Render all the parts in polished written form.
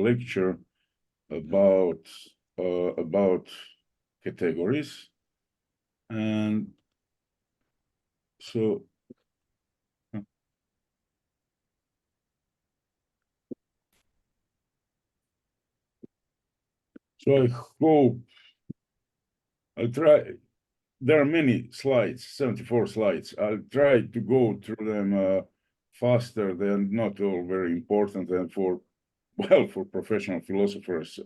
lecture about categories. And so I hope I'll try. There are many slides, 74 slides. I'll try to go through them faster. They're not all very important, and for professional philosophers,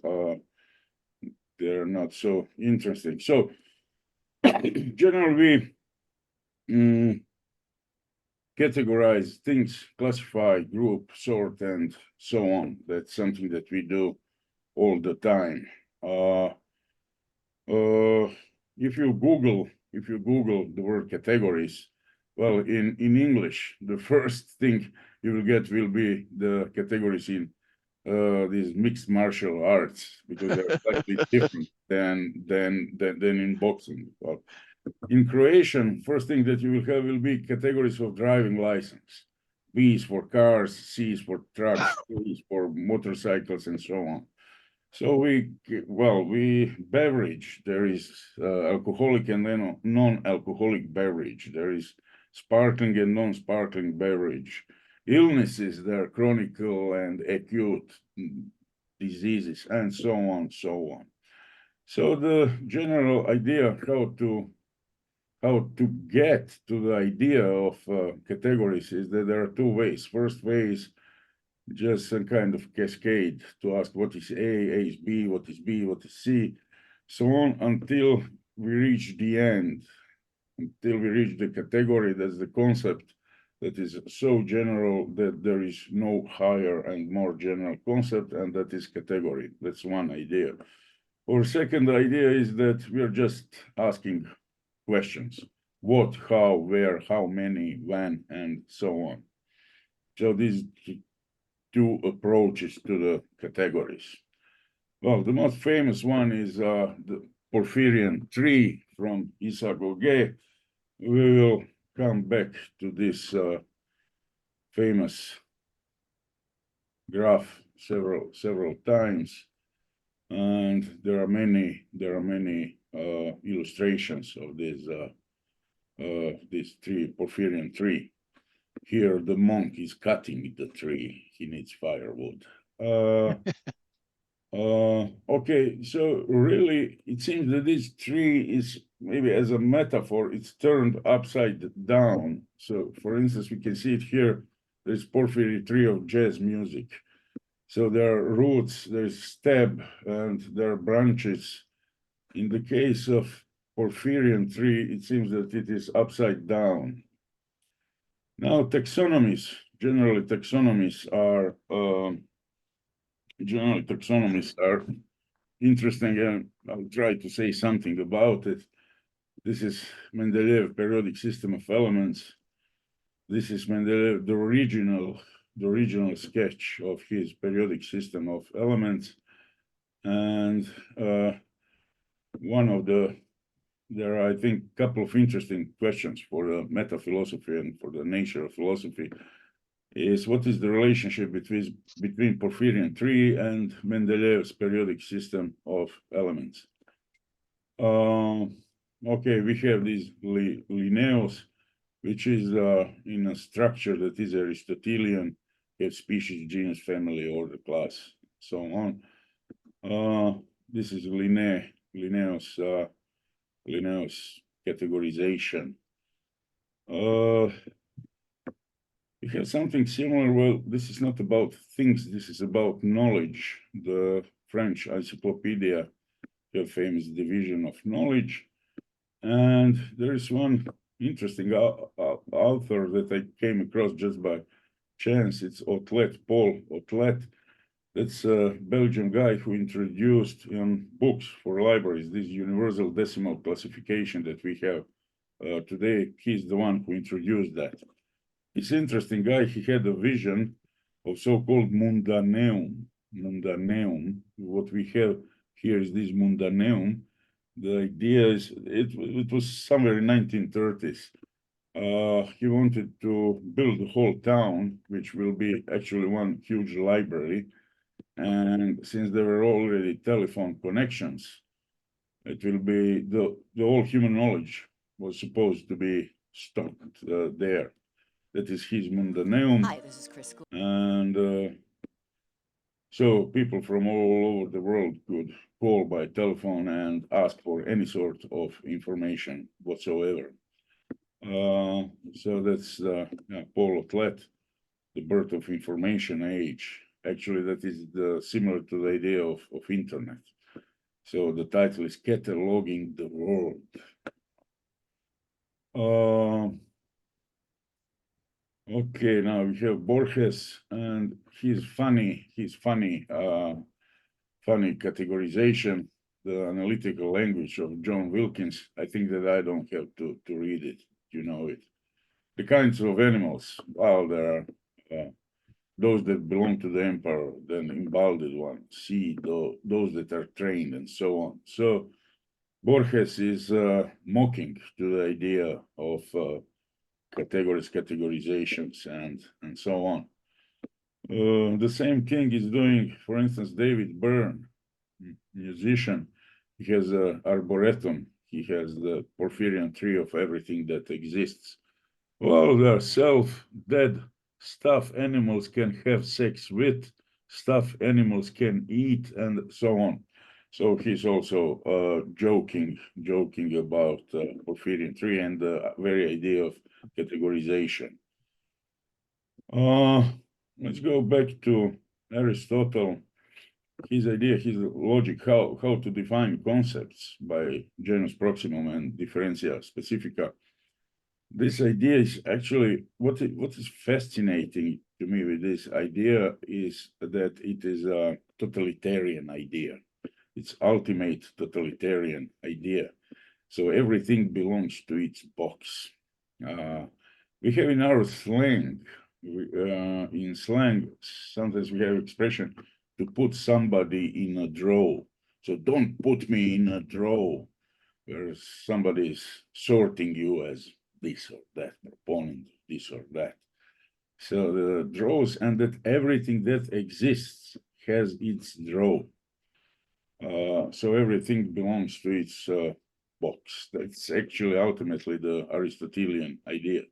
they're not so interesting. So generally, we categorize things, classify, group, sort, and so on. That's something that we do all the time. If you Google the word categories, well, in English, the first thing you will get will be the categories in these mixed martial arts, because they're slightly different than in boxing. Well, in Croatian, first thing that you will have will be categories of driving license. B is for cars, C is for trucks, D is for motorcycles, and so on. So we beverage, there is alcoholic and then non-alcoholic beverage. There is sparkling and non-sparkling beverage. Illnesses, there are chronic and acute diseases, and so on, so on. So the general idea how to get to the idea of categories is that there are two ways. First way is just some kind of cascade to ask what is A is B, what is B, what is C, so on, until we reach the end, until we reach the category. That's the concept that is so general that there is no higher and more general concept, and that is category. That's one idea. Or second idea is that we are just asking questions: what, how, where, how many, when, and so on. So these two approaches to the categories. Well, the most famous one is the Porphyrian tree from Isaac Auger. We will come back to this famous graph several times, and there are many illustrations of this tree, Porphyrian tree. Here, the monk is cutting the tree. He needs firewood. Okay, so really, it seems that this tree is, maybe as a metaphor, it's turned upside down. So, for instance, we can see it here. There's Porphyry tree of jazz music. So there are roots, there's stem, and there are branches. In the case of Porphyrian tree, it seems that it is upside down. Now, taxonomies, generally taxonomies are interesting, and I'll try to say something about it. This is Mendeleev periodic system of elements. This is Mendeleev, the original sketch of his periodic system of elements. And there are, I think, a couple of interesting questions for the metaphilosophy and for the nature of philosophy. Is what is the relationship between Porphyrian tree and Mendeleev's periodic system of elements? Okay, we have this Linnaeus, which is in a structure that is Aristotelian, have species, genus, family, order, class, so on. This is Linnaeus categorization. We have something similar. Well, this is not about things, this is about knowledge. The French encyclopedia, the famous division of knowledge. And there is one interesting author that I came across just by chance. It's Paul Otlet. That's a Belgian guy who introduced in books for libraries this universal decimal classification that we have today. He's the one who introduced that. It's interesting guy. He had a vision of so-called mundaneum. What we have here is this mundaneum. The idea is it was somewhere in 1930s. He wanted to build a whole town, which will be actually one huge library. And since there were already telephone connections, it will be the whole human knowledge was supposed to be stocked there. That is his mundaneum. Hi, this is Chris. And so people from all over the world could call by telephone and ask for any sort of information whatsoever. So that's Paul Otlet, the birth of information age. Actually, that is similar to the idea of internet. So the title is Cataloging the World. Okay, now we have Borges and his funny categorization, the analytical language of John Wilkins. I think that I don't have to read it. You know it. The kinds of animals, well, there are those that belong to the emperor, then embodied one, see those that are trained, and so on. So Borges is mocking to the idea of categories, categorizations, and so on. The same thing is doing, for instance, David Byrne, musician. He has an arboretum. He has the Porphyrian tree of everything that exists. Well, there are self-dead stuff animals can have sex with, stuff animals can eat, and so on. So he's also joking about Porphyrian tree and the very idea of categorization. Let's go back to Aristotle. His idea, his logic, how to define concepts by genus proximum and differentia specifica. This idea is actually what is fascinating to me with this idea is that it is a totalitarian idea. It's ultimate totalitarian idea. So everything belongs to its box. We have in our slang, in slang, sometimes we have expression to put somebody in a drawer. So don't put me in a drawer where somebody is sorting you as this or that, proponent, this or that. So the draws, and that everything that exists has its draw. So everything belongs to its box. That's actually ultimately the Aristotelian idea.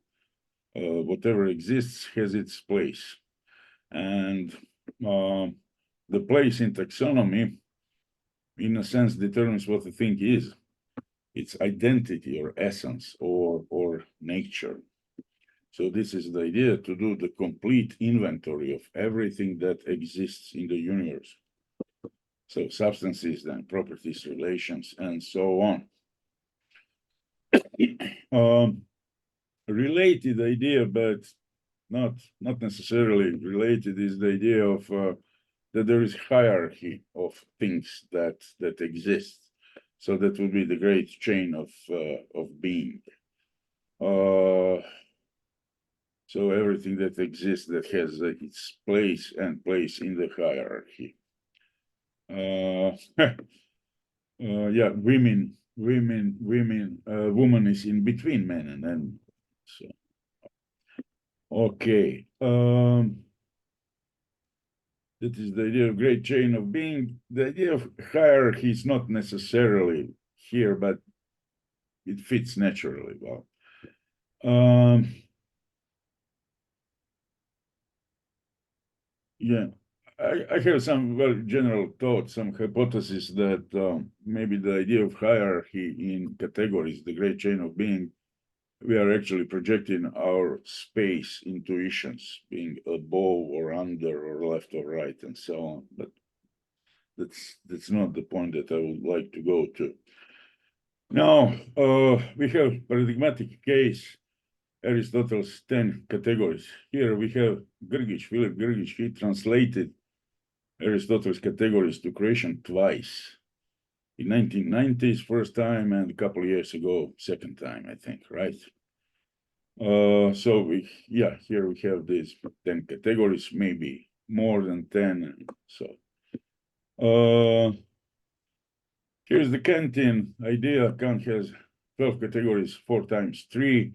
Whatever exists has its place. And the place in taxonomy, in a sense, determines what the thing is. Its identity or essence or nature. So this is the idea, to do the complete inventory of everything that exists in the universe. So substances, then properties, relations, and so on. Related idea, but not necessarily related, is the idea of that there is hierarchy of things that exist. So that would be the great chain of being. So everything that exists that has its place and place in the hierarchy. Yeah, woman is in between men and animals. So, okay. That is the idea of great chain of being. The idea of hierarchy is not necessarily here, but it fits naturally well. Yeah, I have some very general thoughts, some hypotheses that maybe the idea of hierarchy in categories, the great chain of being, we are actually projecting our space intuitions, being above or under or left or right and so on. But that's not the point that I would like to go to. Now, we have paradigmatic case, Aristotle's 10 categories. Here we have Philip Grgić. He translated Aristotle's categories to Croatian twice. In 1990s, first time, and a couple of years ago, second time, I think, right? So here we have these 10 categories, maybe more than 10. So here's the Kantian idea. Kant has 12 categories, 4 times 3.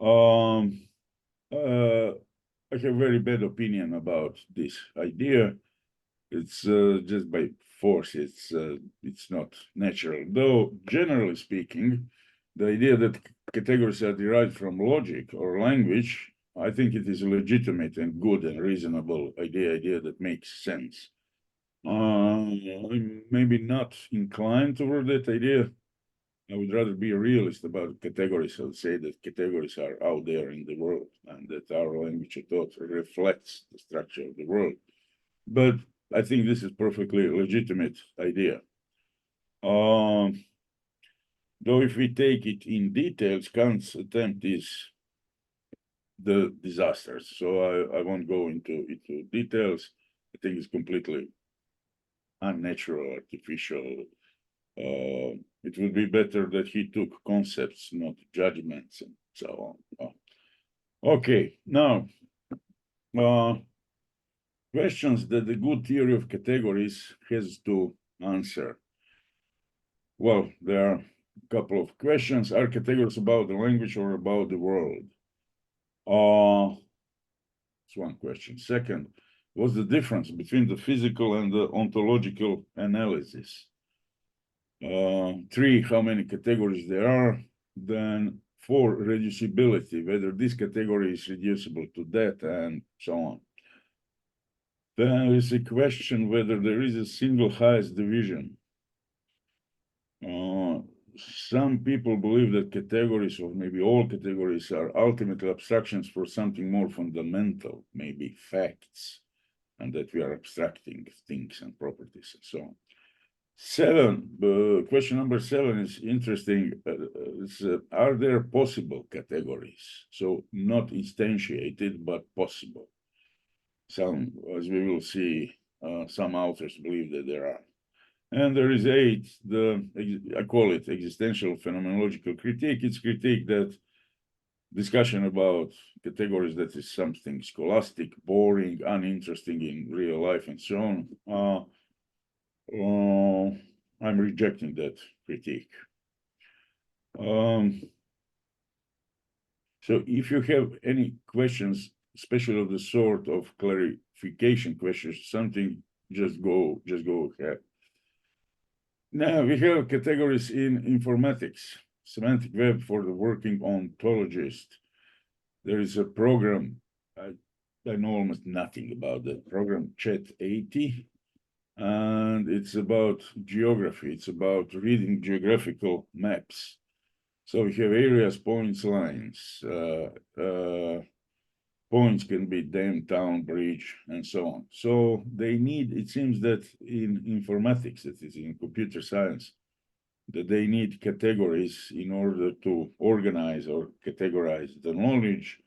I have very bad opinion about this idea. It's just by force. It's not natural. Though generally speaking, the idea that categories are derived from logic or language, I think it is a legitimate and good and reasonable idea that makes sense. I'm maybe not inclined toward that idea. I would rather be a realist about categories. I would say that categories are out there in the world and that our language of thought reflects the structure of the world. But I think this is perfectly legitimate idea. Though if we take it in details, Kant's attempt is the disasters. So I won't go into details. I think it's completely unnatural, artificial. It would be better that he took concepts, not judgments, and so on. Okay, now questions that the good theory of categories has to answer. Well, there are a couple of questions. Are categories about the language or about the world? That's one question. Second, what's the difference between the physical and the ontological analysis? Three, how many categories there are? Then four, reducibility, whether this category is reducible to that, and so on. Then there is a question whether there is a single highest division. Some people believe that categories, or maybe all categories, are ultimately abstractions for something more fundamental, maybe facts, and that we are abstracting things and properties and so on. Question number 7 is interesting. Are there possible categories? So not instantiated, but possible. Some, as we will see, some authors believe that there are. And there is 8, I call it existential phenomenological critique. It's critique that discussion about categories that is something scholastic, boring, uninteresting in real life, and so on. I'm rejecting that critique. So if you have any questions, especially of the sort of clarification questions, something, just go ahead. Now we have categories in informatics, semantic web for the working ontologist. There is a program, I know almost nothing about that program, Chat 80. And it's about geography. It's about reading geographical maps. So we have areas, points, lines. Points can be dam, town, bridge, and so on. So they need, it seems that in informatics, that is in computer science, that they need categories in order to organize or categorize the knowledge.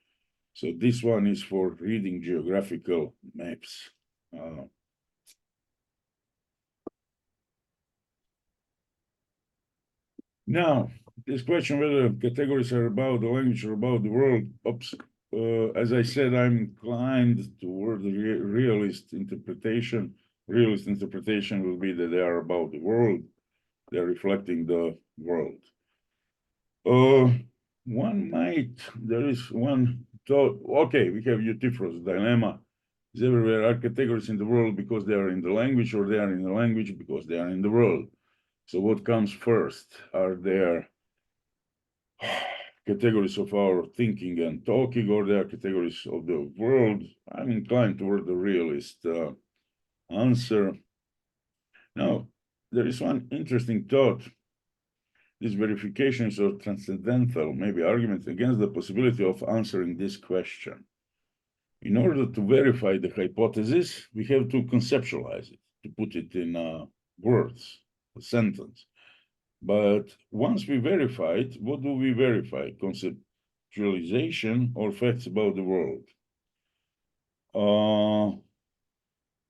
So this one is for reading geographical maps. Now, this question whether categories are about the language or about the world, as I said, I'm inclined toward the realist interpretation. Realist interpretation will be that they are about the world. They're reflecting the world. There is one thought, okay, we have Euthyphros' dilemma. Is everywhere are categories in the world because they are in the language, or they are in the language because they are in the world? So what comes first? Are there categories of our thinking and talking, or there are categories of the world? I'm inclined toward the realist answer. Now, there is one interesting thought. These verifications are transcendental, maybe arguments against the possibility of answering this question. In order to verify the hypothesis, we have to conceptualize it, to put it in words, a sentence. But once we verify it, what do we verify? Conceptualization or facts about the world?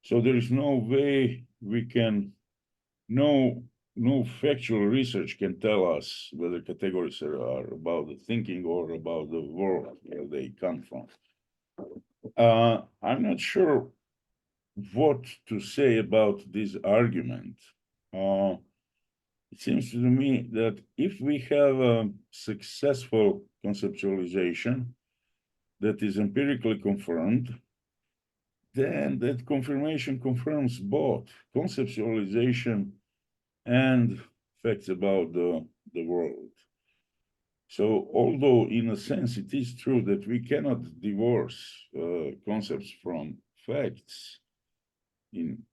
So there is no way we can, no factual research can tell us whether categories are about the thinking or about the world, where they come from. I'm not sure what to say about this argument. It seems to me that if we have a successful conceptualization that is empirically confirmed, then that confirmation confirms both conceptualization and facts about the world. So, although in a sense it is true that we cannot divorce concepts from facts in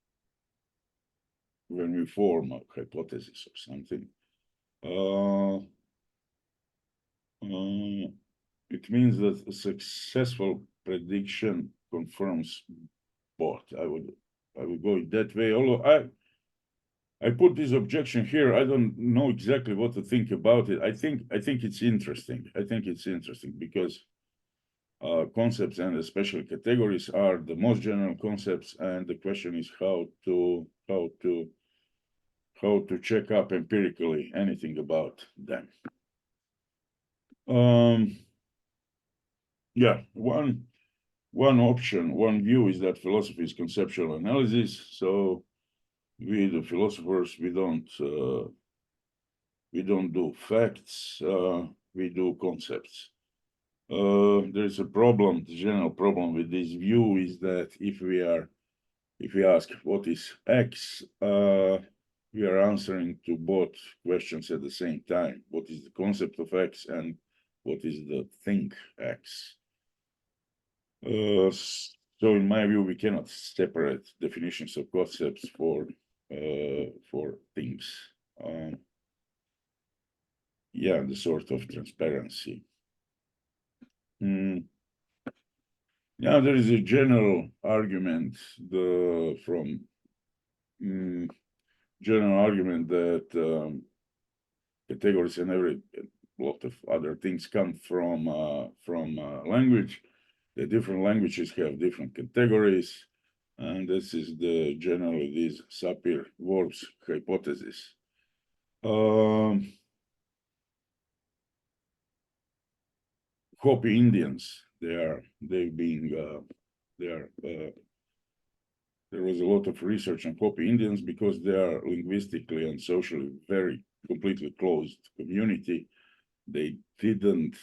when we form a hypothesis or something, it means that a successful prediction confirms both. I would go it that way. Although I put this objection here, I don't know exactly what to think about it. I think it's interesting. I think it's interesting because concepts and especially categories are the most general concepts, and the question is how to check up empirically anything about them. Yeah, one option, one view is that philosophy is conceptual analysis. So we, the philosophers, we don't do facts, we do concepts. There is a problem, the general problem with this view is that if we ask what is X, we are answering to both questions at the same time. What is the concept of X and what is the thing X? So in my view, we cannot separate definitions of concepts for things. Yeah, the sort of transparency. Now there is a general argument general argument that categories and a lot of other things come from language. The different languages have different categories, and this is generally this Sapir-Whorf's hypothesis. Hopi Indians, there was a lot of research on Hopi Indians because they are linguistically and socially very completely closed community. They didn't,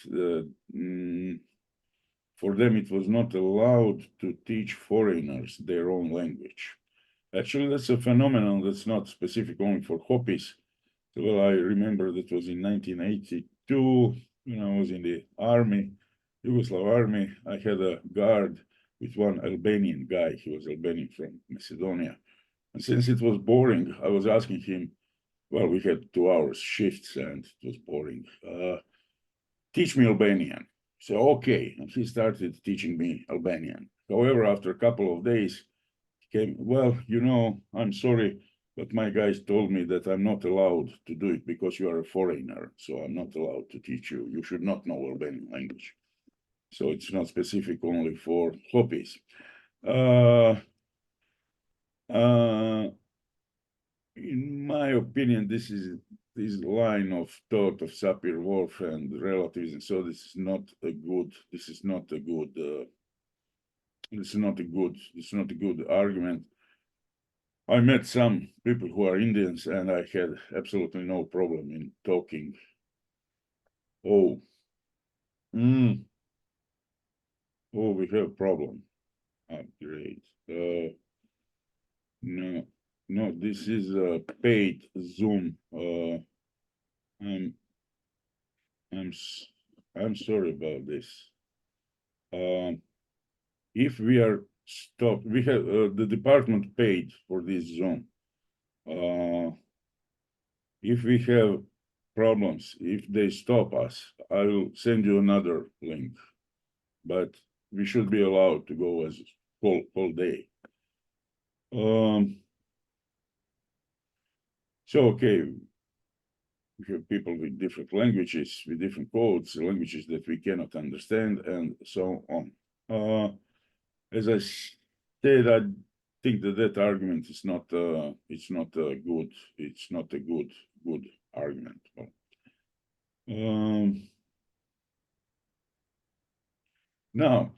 for them, it was not allowed to teach foreigners their own language. Actually, that's a phenomenon that's not specific only for Hopis. Well, I remember that was in 1982 when I was in the army, Yugoslav army. I had a guard with one Albanian guy. He was Albanian from Macedonia. And since it was boring, I was asking him, well, we had 2 hours shifts and it was boring. Teach me Albanian. So, okay. And he started teaching me Albanian. However, after a couple of days, he came, well, I'm sorry, but my guys told me that I'm not allowed to do it because you are a foreigner. So I'm not allowed to teach you. You should not know Albanian language. So it's not specific only for Hopis. In my opinion, this line of thought of Sapir-Whorf and relativism. So this is not a good argument. I met some people who are Indians, and I had absolutely no problem in talking. Oh, we have a problem. Great. No, this is a paid Zoom. I'm sorry about this. If we are stopped, we have the department paid for this Zoom. If we have problems, if they stop us, I will send you another link. But we should be allowed to go as whole day. So okay, we have people with different languages, with different codes, languages that we cannot understand, and so on. As I said, I think that argument is not a good argument. Now,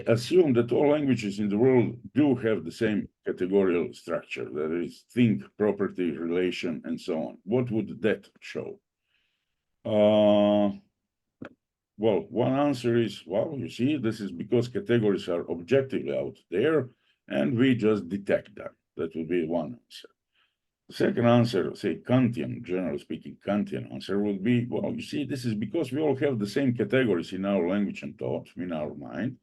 assume that all languages in the world do have the same categorical structure, that is, thing, property, relation, and so on. What would that show? well, one answer is, well, you see, this is because categories are objectively out there, and we just detect them. That would be one answer. The second answer, say Kantian, generally speaking, Kantian answer would be, well, you see, this is because we all have the same categories in our language and thought, in our mind.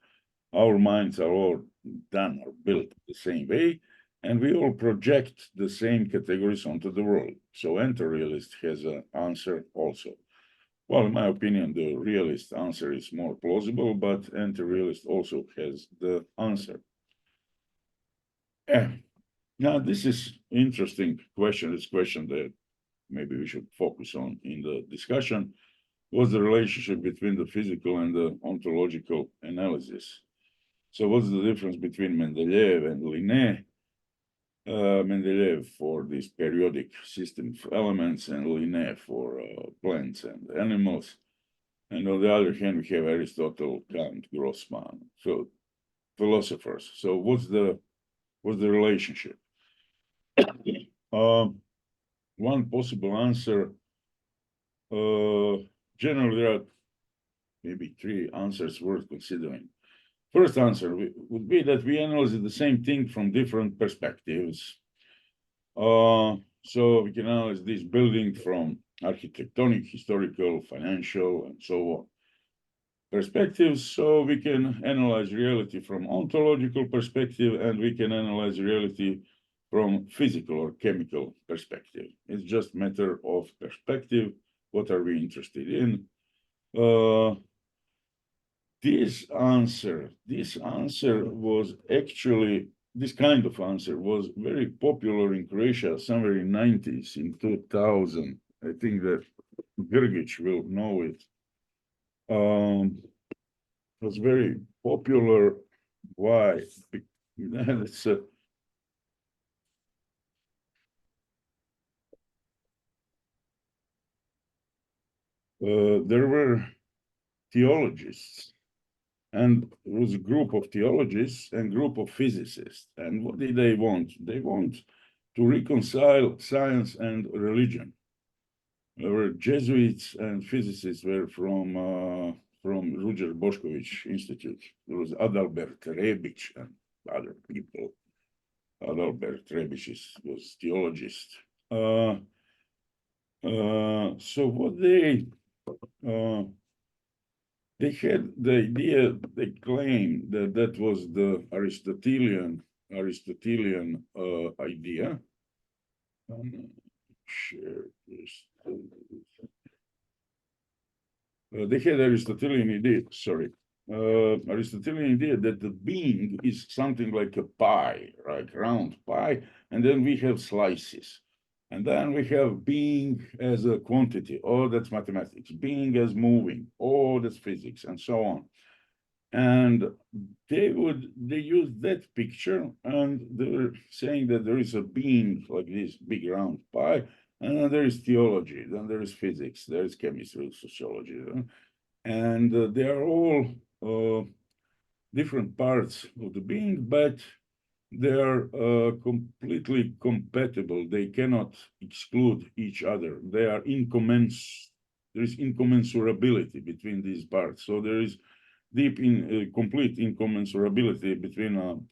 Our minds are all done or built the same way, and we all project the same categories onto the world. So anti-realist has an answer also. Well, in my opinion, the realist answer is more plausible, but anti-realist also has the answer. Now, this is interesting question. This question that maybe we should focus on in the discussion. What's the relationship between the physical and the ontological analysis? So what's the difference between Mendeleev and Linné? Mendeleev for this periodic system of elements and Linné for plants and animals. And on the other hand, we have Aristotle, Kant, Grossman, so philosophers. So what's the relationship? One possible answer, generally there are maybe three answers worth considering. First answer would be that we analyze the same thing from different perspectives. So we can analyze this building from architectonic, historical, financial, and so on perspectives. So we can analyze reality from ontological perspective, and we can analyze reality from physical or chemical perspective. It's just a matter of perspective. What are we interested in? This answer was actually, this kind of answer was very popular in Croatia somewhere in 90s, in 2000. I think that Grgić will know it. It was very popular. Why? It's there were theologists, and it was a group of theologists and group of physicists. And what did they want? They want to reconcile science and religion. There were Jesuits and physicists were from Ruđer Bošković Institute. There was Adalbert Rebić and other people. Adalbert Rebić was theologist. So what they had the idea, they claimed that that was the Aristotelian idea. Share this. They had Aristotelian idea, sorry. Aristotelian idea that the being is something like a pie, right? Round pie, and then we have slices. And then we have being as a quantity. Oh, that's mathematics. Being as moving. Oh, that's physics, and so on. And they use that picture, and they're saying that there is a being like this big round pie, and then there is theology, then there is physics, there is chemistry, sociology, and they are all different parts of the being, but they are completely compatible. They cannot exclude each other. They are there is incommensurability between these parts. So there is complete incommensurability between,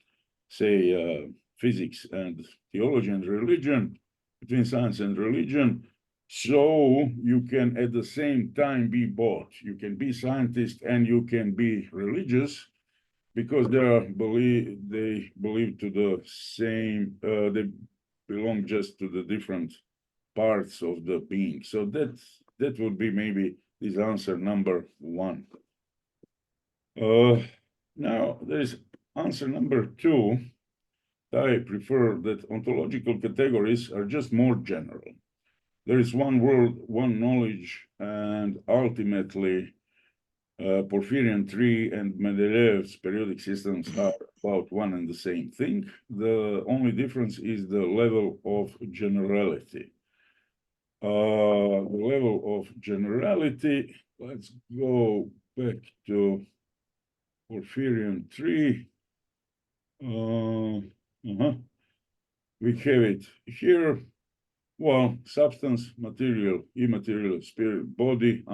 say, physics and theology and religion, between science and religion. So you can at the same time be both. You can be scientist and you can be religious, because they believe to the same, they belong just to the different parts of the being. So that would be maybe this answer number one. Now there is answer number two. I prefer that ontological categories are just more general. There is one world, one knowledge, and ultimately Porphyrian tree and Mendeleev's periodic systems are about one and the same thing. The only difference is the level of generality. The level of generality, let's go back to Porphyrian tree. We have it here. Well, substance, material, immaterial, spirit, body,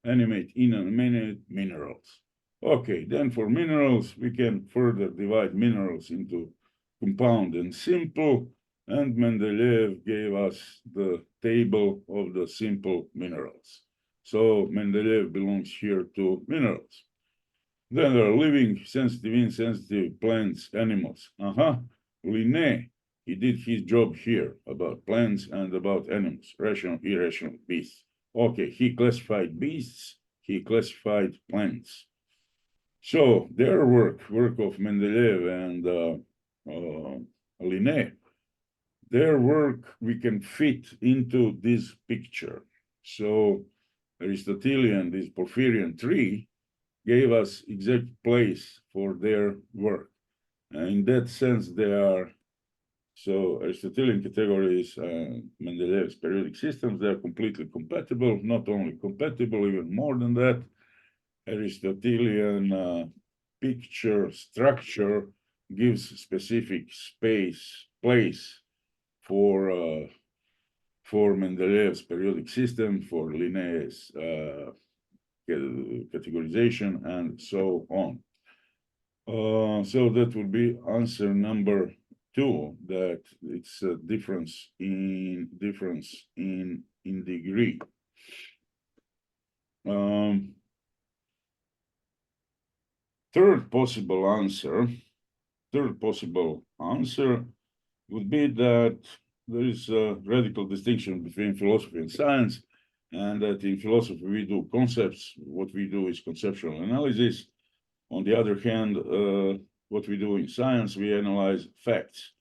animate, inanimate minerals. Okay, then for minerals, we can further divide minerals into compound and simple, and Mendeleev gave us the table of the simple minerals. So Mendeleev belongs here to minerals. Then there are living, sensitive, insensitive plants, animals. Linné, he did his job here about plants and about animals, rational, irrational beasts. Okay, he classified beasts, he classified plants. So their work of Mendeleev and Linné, their work we can fit into this picture. So Aristotelian, this Porphyrian tree, gave us exact place for their work. In that sense, they are, so Aristotelian categories and Mendeleev's periodic systems, they are completely compatible, not only compatible, even more than that. Aristotelian picture structure gives specific place for Mendeleev's periodic system, for Linné's categorization, and so on. So that would be answer number 2, that it's a difference in degree. Third possible answer would be that there is a radical distinction between philosophy and science, and that in philosophy we do concepts, what we do is conceptual analysis. On the other hand, what we do in science, we analyze facts.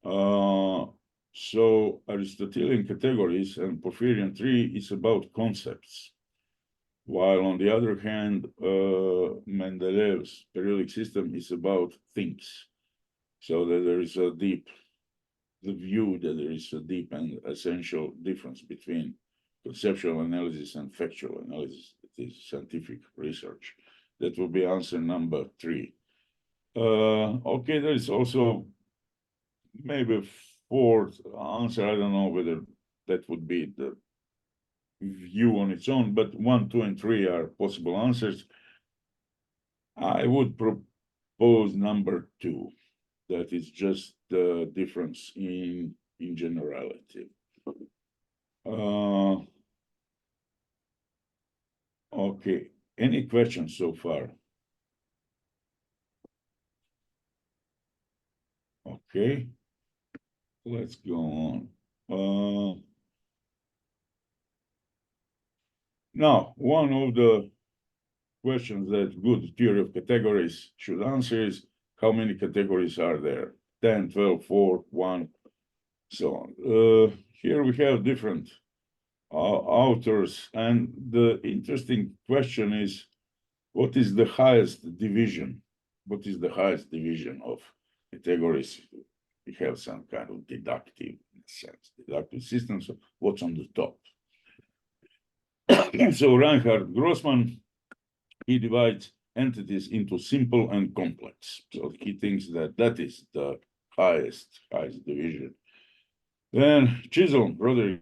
So Aristotelian categories and Porphyrian tree is about concepts, while on the other hand, Mendeleev's periodic system is about things. So that there is the view that there is a deep and essential difference between conceptual analysis and factual analysis. It is scientific research. That will be answer number 3. Okay, there is also maybe a fourth answer. I don't know whether that would be the view on its own, but 1, 2, and 3 are possible answers. I would propose number 2, that is just the difference in generality. Okay, any questions so far? Okay, let's go on. Now, one of the questions that good theory of categories should answer is how many categories are there? 10, 12, 4, 1, so on. Here we have different authors, and the interesting question is, what is the highest division? What is the highest division of categories? We have some kind of deductive system, so what's on the top? So Reinhard Grossman, he divides entities into simple and complex. So he thinks that that is the highest division. Then Chisholm, Roderick,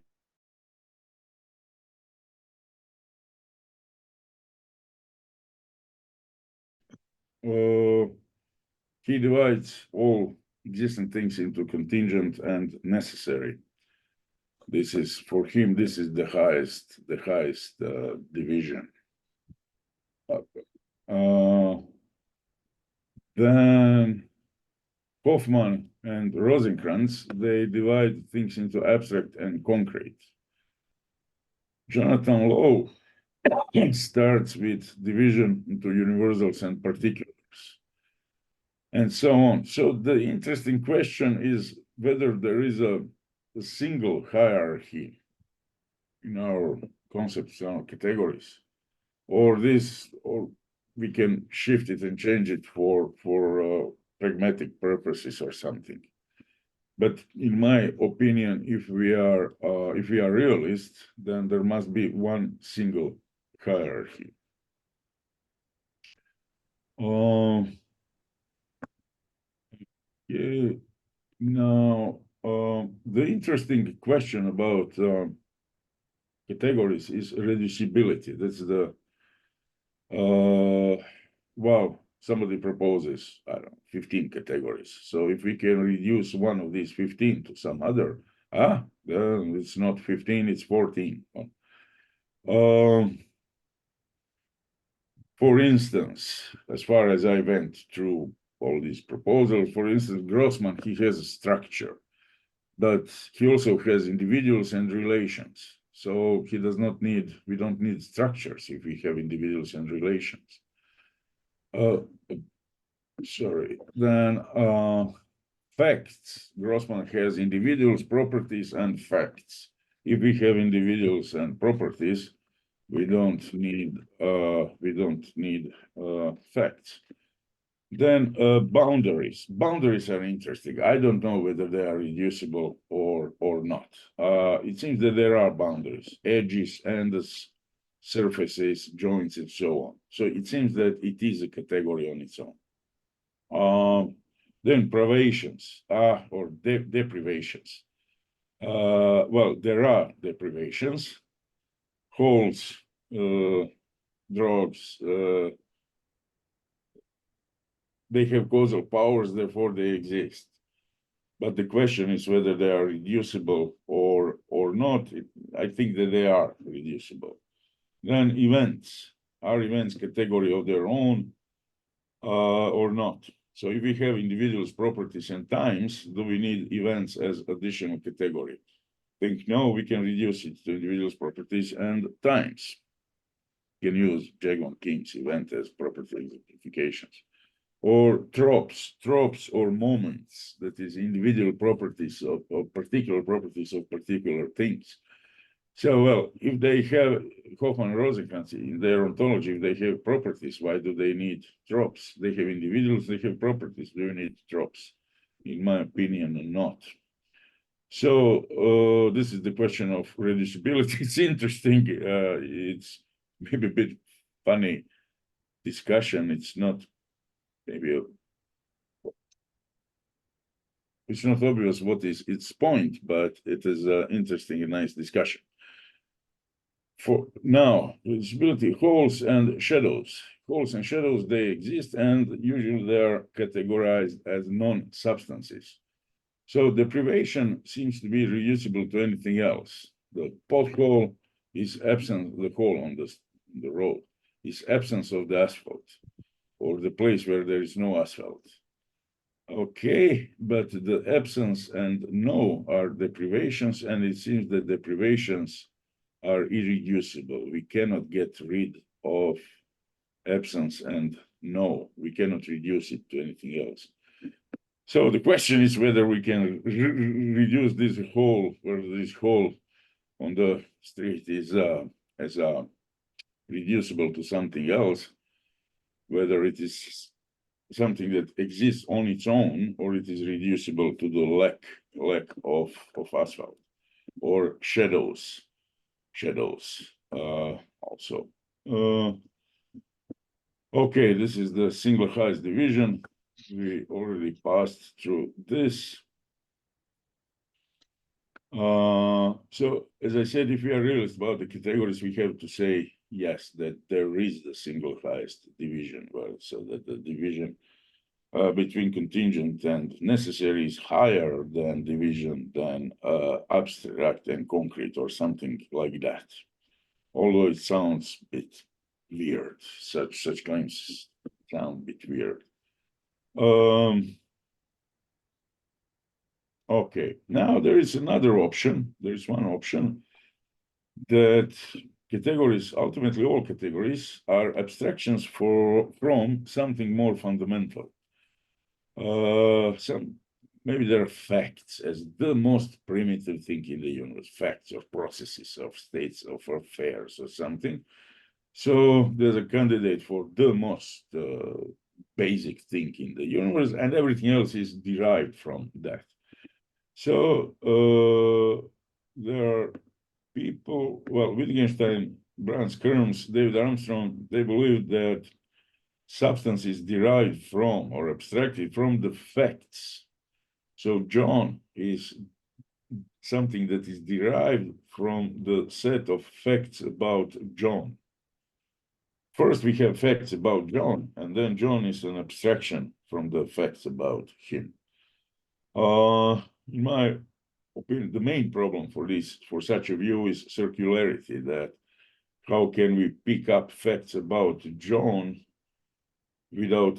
he divides all existing things into contingent and necessary. This is, for him, this is the highest division. Then Hoffman and Rosenkranz, they divide things into abstract and concrete. Jonathan Lowe starts with division into universals and particulars, and so on. So the interesting question is whether there is a single hierarchy in our concepts, in our categories, or we can shift it and change it for pragmatic purposes or something. But in my opinion, if we are realists, then there must be one single hierarchy. Yeah. Now, the interesting question about categories is reducibility. That's the, well, somebody proposes, I don't know, 15 categories. So if we can reduce one of these 15 to some other, then it's not 15, it's 14. For instance, as far as I went through all these proposals, for instance, Grossman, he has a structure, but he also has individuals and relations. So he does not need, we don't need structures if we have individuals and relations. Sorry, then facts. Grossman has individuals, properties, and facts. If we have individuals and properties, we don't need facts. Then boundaries. Boundaries are interesting. I don't know whether they are reducible or not. It seems that there are boundaries, edges, and surfaces, joints, and so on. So it seems that it is a category on its own. Then privations or deprivations. Well, there are deprivations, holes, drugs, they have causal powers, therefore they exist. But the question is whether they are reducible or not. I think that they are reducible. Then events. Are events category of their own or not? So if we have individuals, properties, and times, do we need events as additional category? Think no, we can reduce it to individuals, properties, and times. You can use Jagon King's event as property exemplifications. Or tropes or moments, that is individual properties of particular properties of particular things. So, well, if they have Hoffman and Rosenkranz in their ontology, if they have properties, why do they need tropes? They have individuals, they have properties. Do you need tropes? In my opinion, not. So this is the question of reducibility. It's interesting. It's maybe a bit funny discussion. It's not maybe it's not obvious what is its point, but it is an interesting and nice discussion. For now, reducibility, holes and shadows. Holes and shadows, they exist, and usually they are categorized as non-substances. So deprivation seems to be reducible to anything else. The pothole is absent, the hole on the road is absence of the asphalt, or the place where there is no asphalt. Okay, but the absence and no are deprivations, and it seems that deprivations are irreducible. We cannot get rid of absence and no. We cannot reduce it to anything else. So the question is whether we can reduce this hole, or this hole on the street is as reducible to something else, whether it is something that exists on its own, or it is reducible to the lack of asphalt, or shadows also. Okay, this is the single highest division. We already passed through this. So as I said, if we are realist about the categories, we have to say yes, that there is the single highest division. Well, so that the division between contingent and necessary is higher than division than abstract and concrete, or something like that. Although it sounds a bit weird, such claims sound a bit weird. Okay, now there is another option. There is one option that categories, ultimately all categories, are abstractions from something more fundamental. Maybe there are facts as the most primitive thing in the universe, facts of processes, of states, of affairs, or something. So there's a candidate for the most basic thing in the universe, and everything else is derived from that. So there are people, well, Wittgenstein, Brans, Kerms, David Armstrong, they believe that substance is derived from or abstracted from the facts. So John is something that is derived from the set of facts about John. First, we have facts about John, and then John is an abstraction from the facts about him. In my opinion, the main problem for such a view is circularity, that how can we pick up facts about John without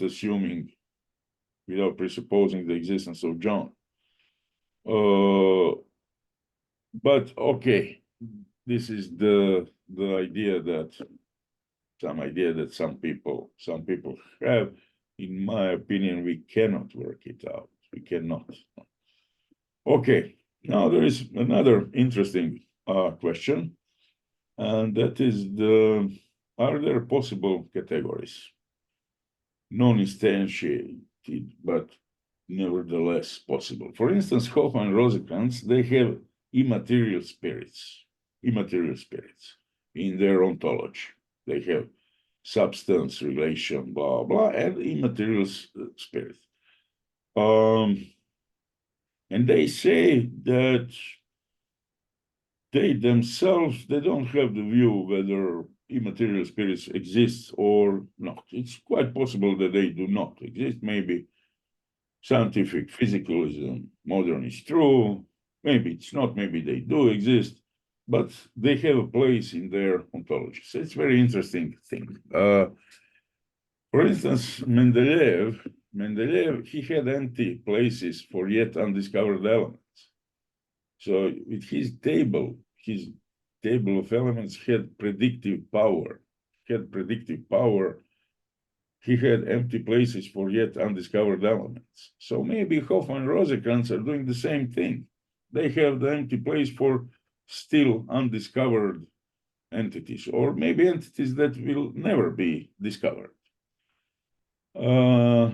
presupposing the existence of John? But okay, this is the idea that some people have. In my opinion, we cannot work it out. We cannot. Okay, now there is another interesting question, and that is are there possible categories, non-instantiated, but nevertheless possible? For instance, Hoffman and Rosenkranz, they have immaterial spirits in their ontology. They have substance, relation, blah, blah, and immaterial spirit. And they say that they themselves, they don't have the view whether immaterial spirits exist or not. It's quite possible that they do not exist. Maybe scientific physicalism, modern is true. Maybe it's not, maybe they do exist, but they have a place in their ontology. So it's a very interesting thing. For instance, Mendeleev, he had empty places for yet undiscovered elements. So with his table of elements had predictive power. He had empty places for yet undiscovered elements. So maybe Hoffman and Rosenkranz are doing the same thing. They have the empty place for still undiscovered entities, or maybe entities that will never be discovered. Now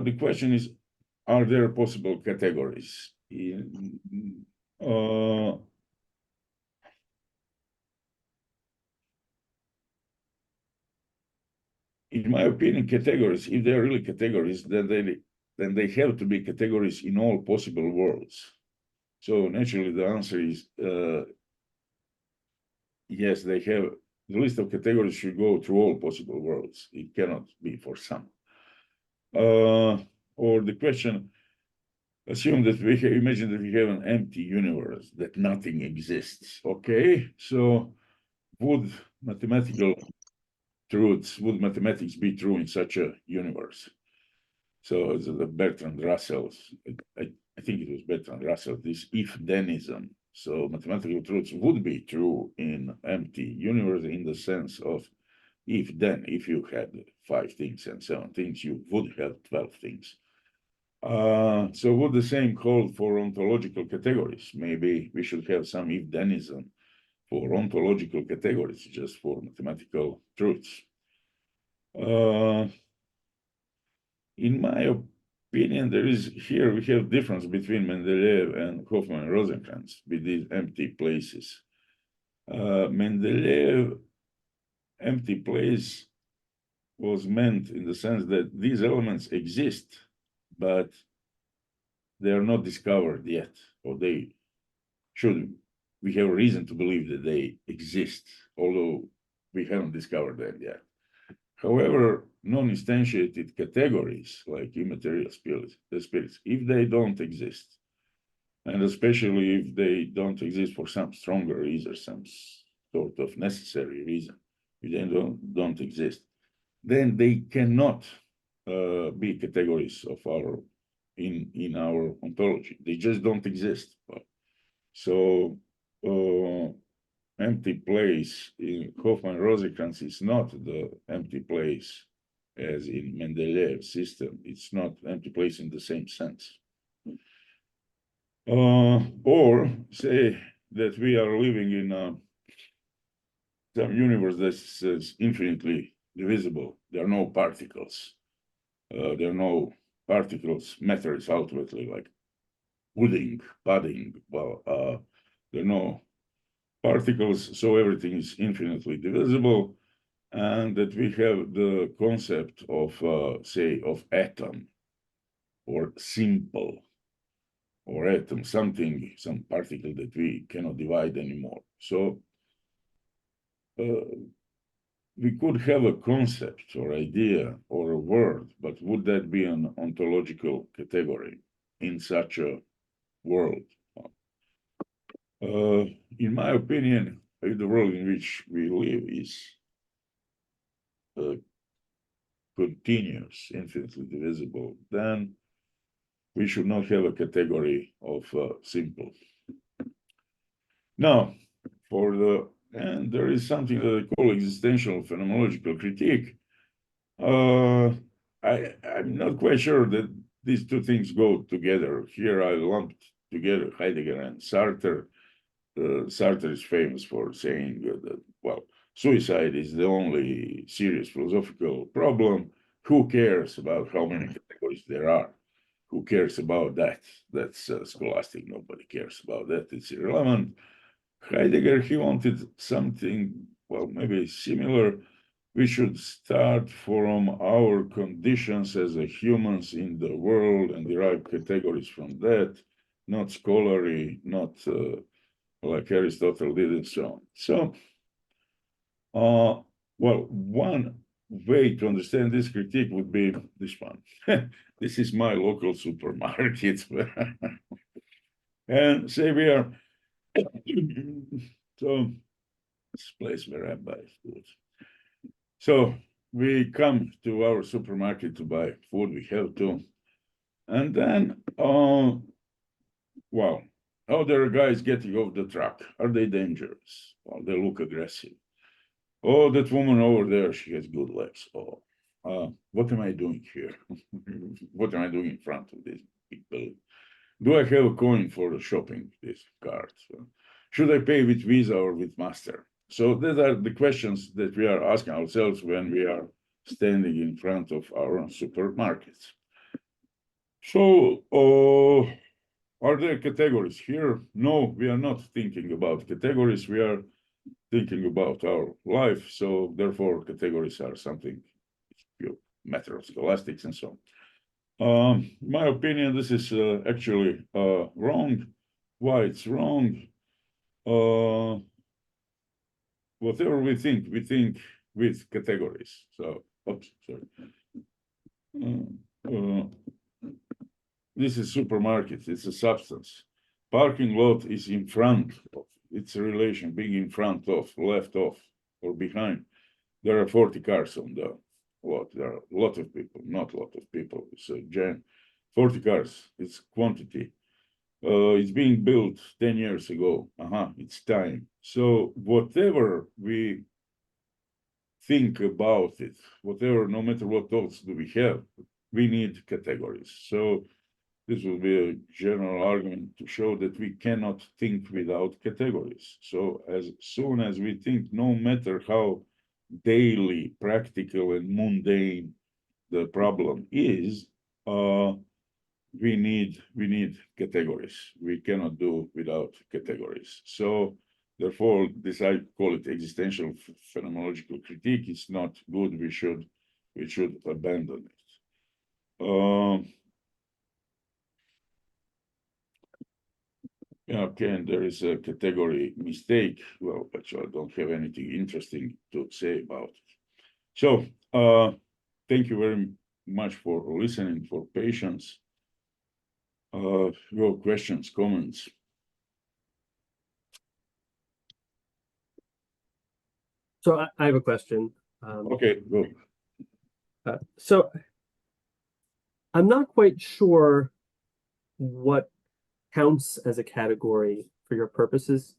the question is, are there possible categories? In my opinion, categories, if they are really categories, then they have to be categories in all possible worlds. So naturally, the answer is yes, they have. The list of categories should go through all possible worlds. It cannot be for some. Or the question, assume that imagine that we have an empty universe, that nothing exists. Okay, so would mathematics be true in such a universe? So the Bertrand Russell, I think it was Bertrand Russell, this if-thenism. So mathematical truths would be true in empty universe in the sense of if you had 5 things and 7 things, you would have 12 things. So would the same hold for ontological categories? Maybe we should have some if-thenism for ontological categories, just for mathematical truths. In my opinion, we have difference between Mendeleev and Hoffman and Rosenkranz with these empty places. Mendeleev empty place was meant in the sense that these elements exist, but they are not discovered yet, or we have reason to believe that they exist, although we haven't discovered them yet. However, non-instantiated categories like immaterial spirits, if they don't exist, and especially if they don't exist for some stronger reason, some sort of necessary reason, if they don't exist, then they cannot be categories of in our ontology. They just don't exist. So empty place in Hoffman-Rosenkranz is not the empty place as in Mendeleev's system. It's not empty place in the same sense. Or say that we are living in some universe that is infinitely divisible. There are no particles. There are no particles. Matter is ultimately like pudding. Well, there are no particles, so everything is infinitely divisible, and that we have the concept of, say, of atom or simple. or atom, something, some particle that we cannot divide anymore. So we could have a concept or idea or a word, but would that be an ontological category in such a world? In my opinion, the world in which we live is continuous, infinitely divisible, then we should not have a category of simple. Now, and there is something that I call existential phenomenological critique. I'm not quite sure that these two things go together. Here I lumped together Heidegger and Sartre. Sartre is famous for saying that, well, suicide is the only serious philosophical problem. Who cares about how many categories there are? Who cares about that? That's scholastic. Nobody cares about that. It's irrelevant. Heidegger, he wanted something, well, maybe similar. We should start from our conditions as a humans in the world and derive categories from that, not scholarly, not like Aristotle did and so on. So, well, one way to understand this critique would be this one. This is my local supermarket. And say we are, so this place where I buy food. So we come to our supermarket to buy food, we have to. And then, well, oh, there are guys getting off the truck. Are they dangerous? Well, they look aggressive. Oh, that woman over there, she has good legs. Oh, what am I doing here? What am I doing in front of this big building? Do I have a coin for the shopping, this card? Should I pay with Visa or with Master? So these are the questions that we are asking ourselves when we are standing in front of our supermarkets. So, are there categories here? No, we are not thinking about categories. We are thinking about our life. So therefore, categories are something, matter of scholastics and so on. My opinion, this is actually wrong. Why it's wrong? Whatever we think with categories. So, oops, sorry. This is supermarket, it's a substance. Parking lot is in front of, it's a relation, being in front of, left of, or behind. There are 40 cars on the lot. There are a lot of people, not a lot of people. It's a giant, 40 cars, it's quantity. It's being built 10 years ago. It's time. So whatever we think about it, whatever, no matter what thoughts do we have, we need categories. So this will be a general argument to show that we cannot think without categories. So as soon as we think, no matter how daily, practical, and mundane the problem is, we need categories. We cannot do without categories. So therefore, this, I call it existential phenomenological critique. It's not good. We should abandon it. Yeah, okay, and there is a category mistake. Well, but I don't have anything interesting to say about it. So thank you very much for listening, for patience. Your questions, comments. So I have a question. Okay, go. So I'm not quite sure what counts as a category for your purposes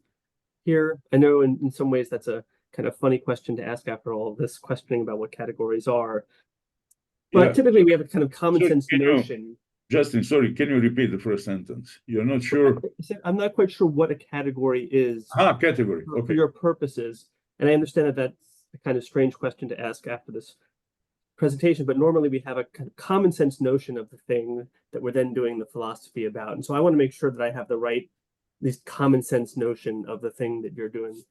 here. I know in some ways that's a kind of funny question to ask after all of this questioning about what categories are. But typically we have a kind of common sense notion. Justin, sorry, can you repeat the first sentence? You're not sure? I'm not quite sure what a category is category. Okay. For your purposes. And I understand that that's a kind of strange question to ask after this presentation, but normally we have a kind of common sense notion of the thing that we're then doing the philosophy about. And so I want to make sure that I have the right, this common sense notion of the thing that you're doing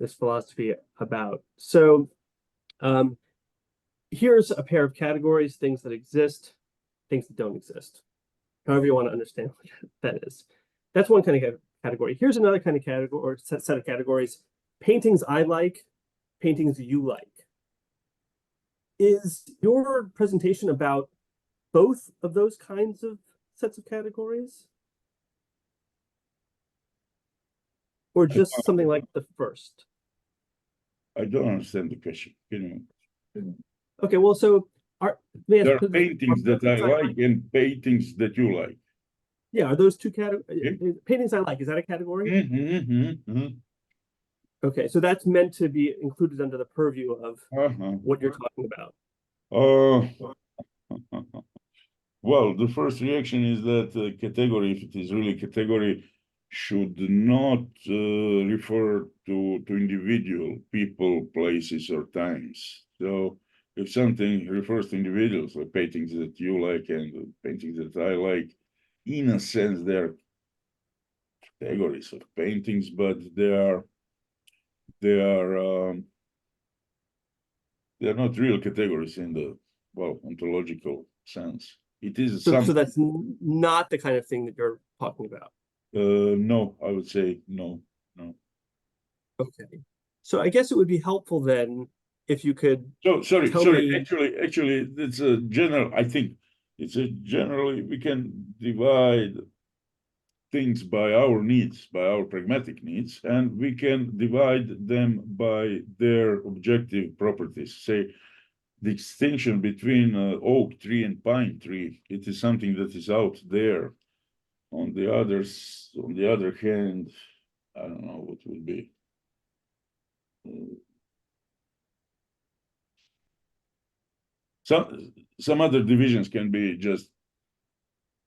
this philosophy about. So here's a pair of categories, things that exist, things that don't exist. however you want to understand what that is. That's one kind of category. Here's another kind of category or set of categories. Paintings I like, paintings you like. Is your presentation about both of those kinds of sets of categories? Or just something like the first? I don't understand the question. Okay, well, so there are paintings that I like and paintings that you like. Yeah, are those two categories? Paintings I like, is that a category? Okay, so that's meant to be included under the purview of what you're talking about. Well, the first reaction is that category, if it is really category, should not refer to individual people, places, or times. So if something refers to individuals, like paintings that you like and paintings that I like, in a sense, they're categories of paintings, but they're not real categories in the, well, ontological sense. It is so that's not the kind of thing that you're talking about. No, I would say no. Okay, so I guess it would be helpful then if you could. So sorry. Actually, it's a general. I think it's a generally we can divide things by our needs, by our pragmatic needs, and we can divide them by their objective properties. Say the distinction between oak tree and pine tree. It is something that is out there. On the other hand, I don't know what would be. Some other divisions can be just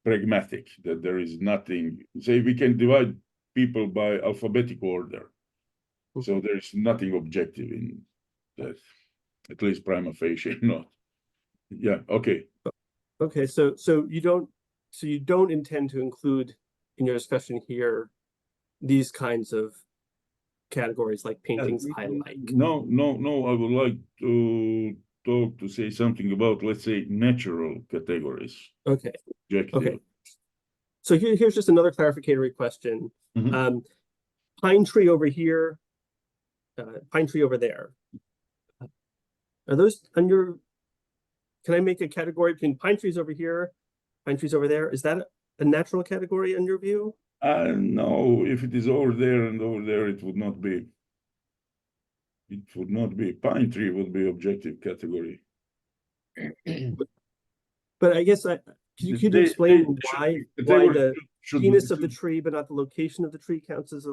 pragmatic, that there is nothing. Say we can divide people by alphabetic order. So there is nothing objective in that, at least prima facie, not. Yeah, okay. Okay, so you don't intend to include in your discussion here these kinds of categories like paintings I like. No, I would like to say something about, let's say, natural categories. Okay. Objective. Okay. So here's just another clarificatory question. Pine tree over here, pine tree over there. Are those on your? Can I make a category between pine trees over here, pine trees over there? Is that a natural category in your view? No, if it is over there and over there, it would not be. It would not be. Pine tree would be objective category. But I guess could you explain why the genus of the tree, but not the location of the tree, counts as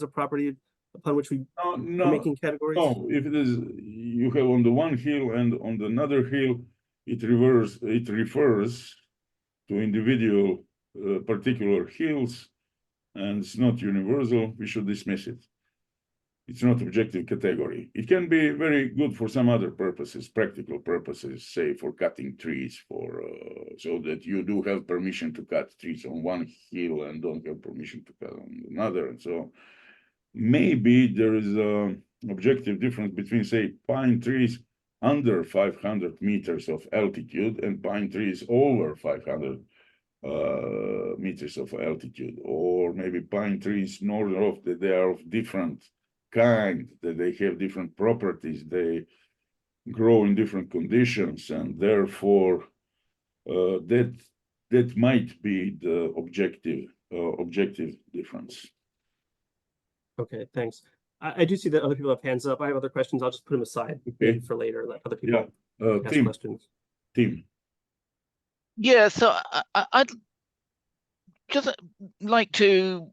a property upon which we are making categories? No, if it is, you have on the one hill and on the another hill, it refers to individual particular hills, and it's not universal. We should dismiss it. It's not objective category. It can be very good for some other purposes, practical purposes, say for cutting trees, so that you do have permission to cut trees on one hill and don't have permission to cut on another. And so maybe there is an objective difference between, say, pine trees under 500 meters of altitude and pine trees over 500 meters of altitude, or maybe pine trees north of that they are of different kind, that they have different properties, they grow in different conditions, and therefore that might be the objective difference. Okay, thanks. I do see that other people have hands up. I have other questions. I'll just put them aside for later. Let other people ask questions. Tim. Yeah, so I'd just like to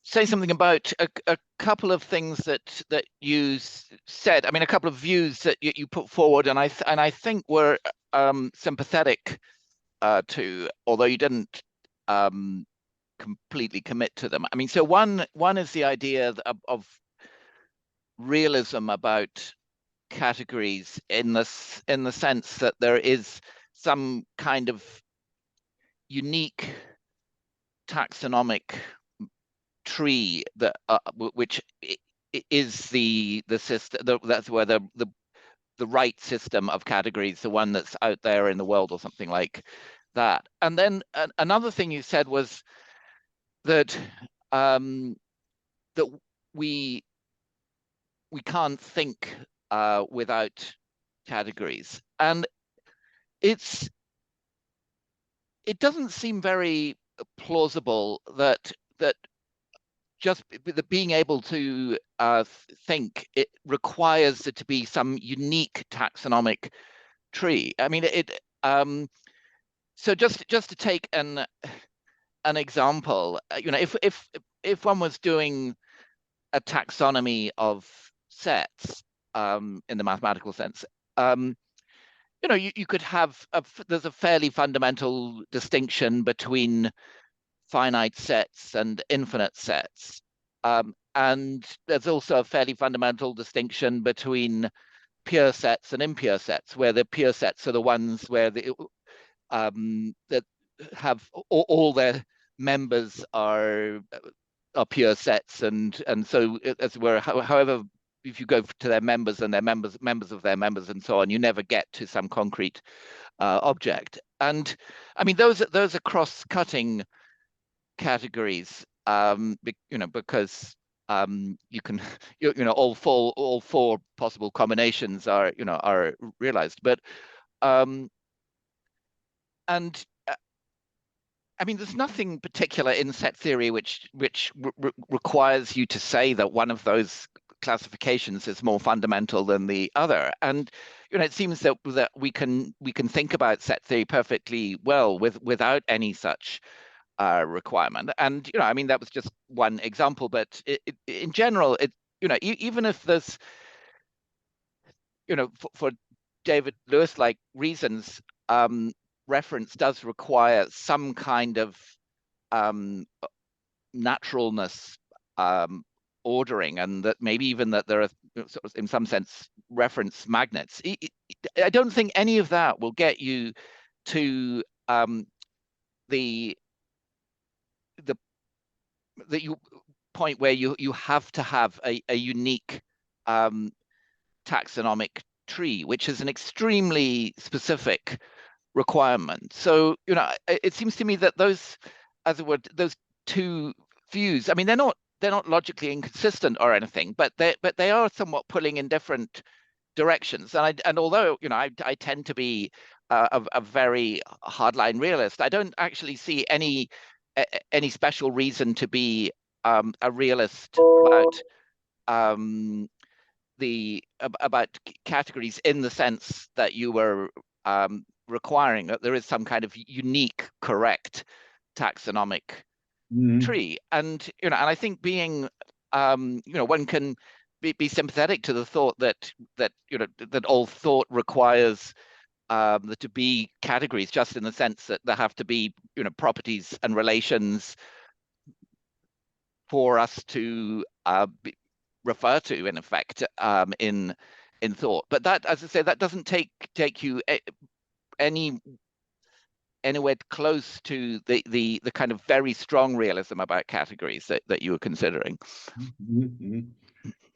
say something about a couple of things that you said. I mean, a couple of views that you put forward, and I think were sympathetic to, although you didn't completely commit to them. I mean, so one is the idea of realism about categories in the sense that there is some kind of unique taxonomic tree that which is the system that's where the right system of categories, the one that's out there in the world, or something like that. And then another thing you said was that that we can't think without categories, and it doesn't seem very plausible that just being able to think, it requires there to be some unique taxonomic tree. I mean, so just to take an example, if one was doing a taxonomy of sets in the mathematical sense, you could have there's a fairly fundamental distinction between finite sets and infinite sets, and there's also a fairly fundamental distinction between pure sets and impure sets, where the pure sets are the ones where that have all their members are pure sets, and so as it were, however, if you go to their members and their members of their members and so on, you never get to some concrete object. And I mean, those are cross-cutting categories, because you can, all four possible combinations are realized, but and I mean, there's nothing particular in set theory which requires you to say that one of those classifications is more fundamental than the other. And it seems that we can think about set theory perfectly well without any such requirement. And I mean, that was just one example, but in general, even if there's for David Lewis like reasons, reference does require some kind of naturalness ordering, and that maybe even that there are sort of, in some sense, reference magnets. I don't think any of that will get you to the point where you have to have a unique taxonomic tree, which is an extremely specific requirement. So it seems to me that those, as it were, those two views, I mean, they're not logically inconsistent or anything, but they are somewhat pulling in different directions. And although I tend to be a very hardline realist, I don't actually see any special reason to be a realist about categories in the sense that you were requiring that there is some kind of unique, correct taxonomic tree. And I think being one can be sympathetic to the thought that all thought requires there to be categories, just in the sense that there have to be properties and relations for us to refer to, in effect, in thought. But that, as I say, that doesn't take you anywhere close to the kind of very strong realism about categories that you were considering.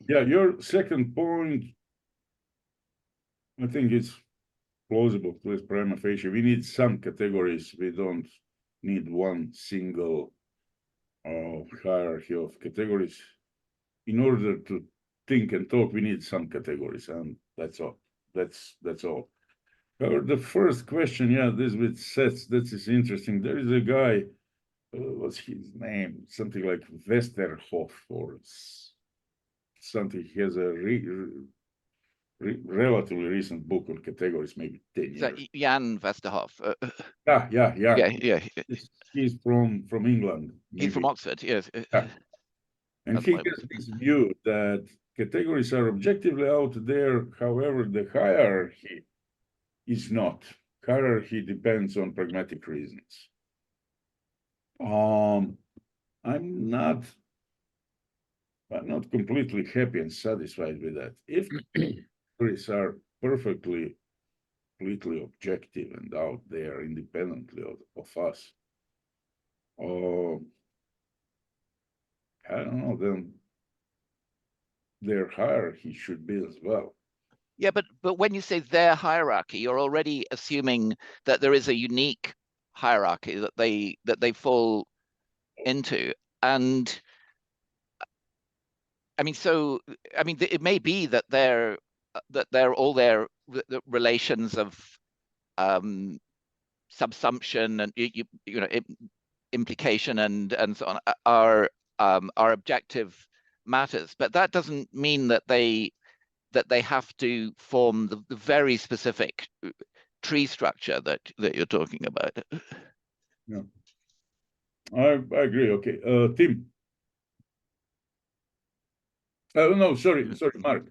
Yeah, your second point, I think it's plausible, at least prima facie. We need some categories. We don't need one single hierarchy of categories. In order to think and talk, we need some categories, and that's all. That's all. However, the first question, this with sets, that is interesting. There is a guy, what's his name? Something like Westerhoff or something. He has a relatively recent book on categories, maybe 10 years. Is that Jan Westerhoff? Yeah. He's from England. Maybe. He's from Oxford, yes. Yeah. And he has this view that categories are objectively out there. However, the hierarchy is not. Hierarchy depends on pragmatic reasons. I'm not completely happy and satisfied with that. If categories are perfectly, completely objective and out there independently of us, I don't know, then their hierarchy should be as well. Yeah, but when you say their hierarchy, you're already assuming that there is a unique hierarchy that they fall into. And I mean, it may be that they're all their relations of subsumption and implication and so on are objective matters, but that doesn't mean that they have to form the very specific tree structure that you're talking about. Yeah, I agree. Okay, Tim. No, sorry, Mark.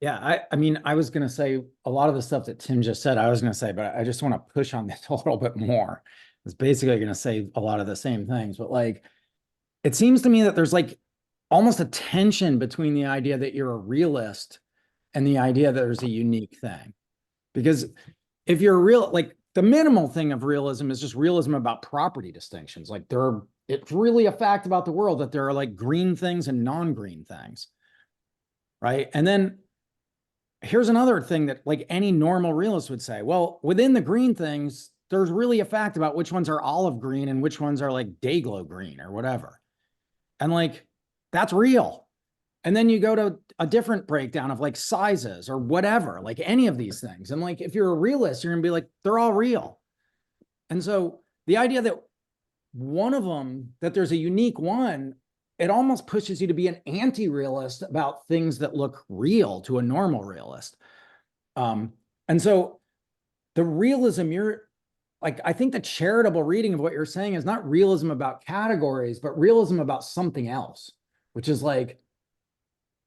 Yeah, I mean, I was going to say a lot of the stuff that Tim just said, I was going to say, but I just want to push on this a little bit more. It's basically going to say a lot of the same things, but like, it seems to me that there's like almost a tension between the idea that you're a realist and the idea that there's a unique thing. Because if you're real, like the minimal thing of realism is just realism about property distinctions. Like it's really a fact about the world that there are like green things and non-green things, right? And then here's another thing that like any normal realist would say, well, within the green things, there's really a fact about which ones are olive green and which ones are like day glow green or whatever. And like, that's real. And then you go to a different breakdown of like sizes or whatever, like any of these things. And like, if you're a realist, you're gonna be like, they're all real. And so the idea that one of them, that there's a unique one, it almost pushes you to be an anti-realist about things that look real to a normal realist. And so the realism I think the charitable reading of what you're saying is not realism about categories, but realism about something else, which is like,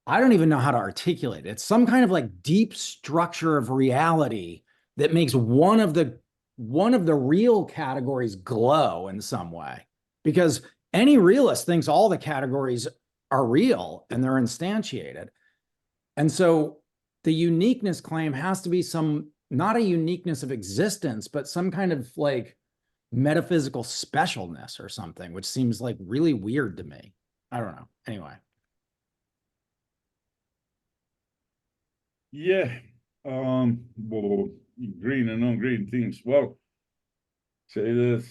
I don't even know how to articulate it. It's some kind of like deep structure of reality that makes one of the real categories glow in some way, because any realist thinks all the categories are real and they're instantiated. And so the uniqueness claim has to be not a uniqueness of existence, but some kind of like metaphysical specialness or something, which seems like really weird to me. I don't know. Anyway. Yeah, well, green and non-green things. Well, say this.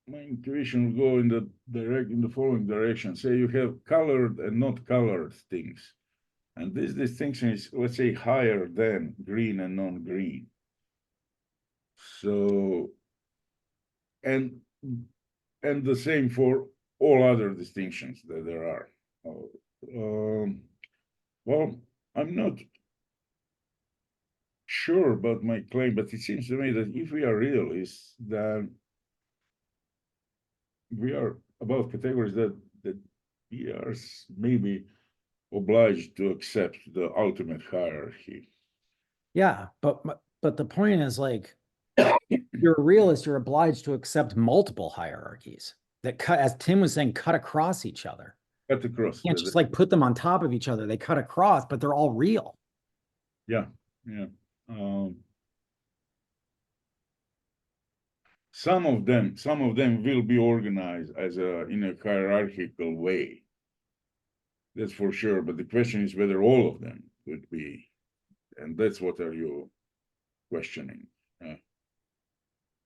My intuition will go in the following direction. Say you have colored and not colored things, and this distinction is, let's say, higher than green and non-green. So, and the same for all other distinctions that there are. Well, I'm not sure about my claim, but it seems to me that if we are realists, then we are above categories that we are maybe obliged to accept the ultimate hierarchy. Yeah, but the point is like, you're a realist, you're obliged to accept multiple hierarchies that cut, as Tim was saying, cut across each other. Cut across. You can't just like put them on top of each other. They cut across, but they're all real. Yeah. Some of them will be organized as in a hierarchical way. That's for sure. But the question is whether all of them would be, and that's what are you questioning?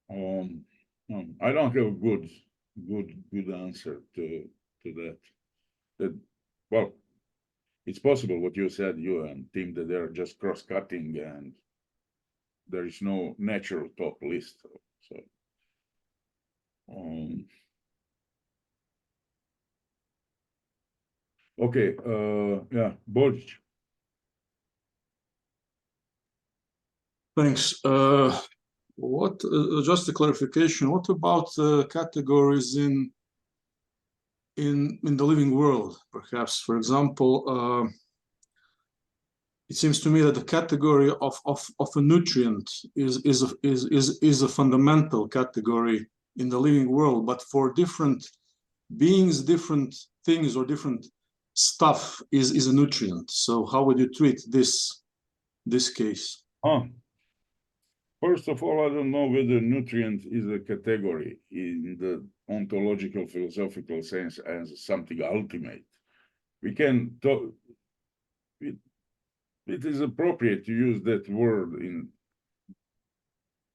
I don't have a good answer to that. Well, it's possible what you said, you and Tim, that they're just cross-cutting and there is no natural top list. So, okay, yeah, Berčić. Thanks. What? Just a clarification. What about categories in the living world? Perhaps, for example, it seems to me that the category of a nutrient is a fundamental category in the living world, but for different beings, different things or different stuff is a nutrient. So how would you treat this case? First of all, I don't know whether nutrient is a category in the ontological philosophical sense as something ultimate. We can talk. It is appropriate to use that word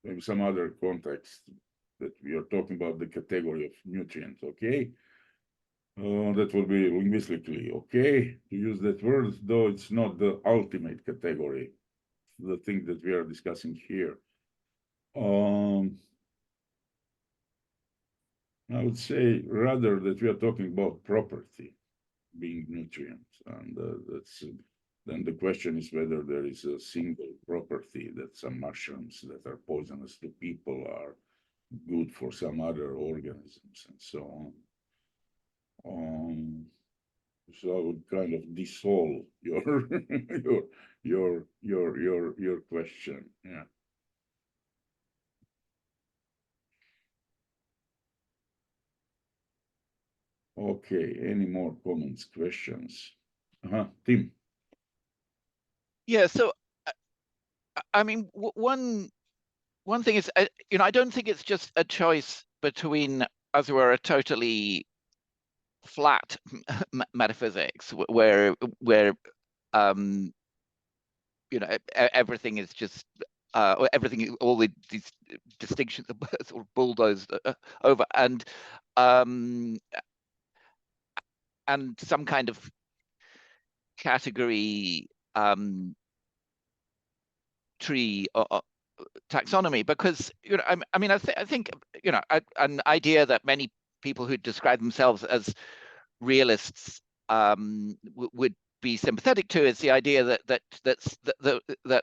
maybe some other context that we are talking about the category of nutrient, okay? That will be linguistically okay to use that word, though it's not the ultimate category, the thing that we are discussing here. I would say rather that we are talking about property being nutrient, and then the question is whether there is a single property that some mushrooms that are poisonous to people are good for some other organisms and so on. So I would kind of dissolve your your question. Yeah. Okay. Any more comments, questions? Tim. Yeah. So, I mean, one thing is, you know, I don't think it's just a choice between, as it were, a totally flat metaphysics where you know, everything is just everything, all these distinctions are sort of bulldozed over, and some kind of category tree or taxonomy, because, you know, I mean, I think, you know, an idea that many people who describe themselves as realists would be sympathetic to is the idea that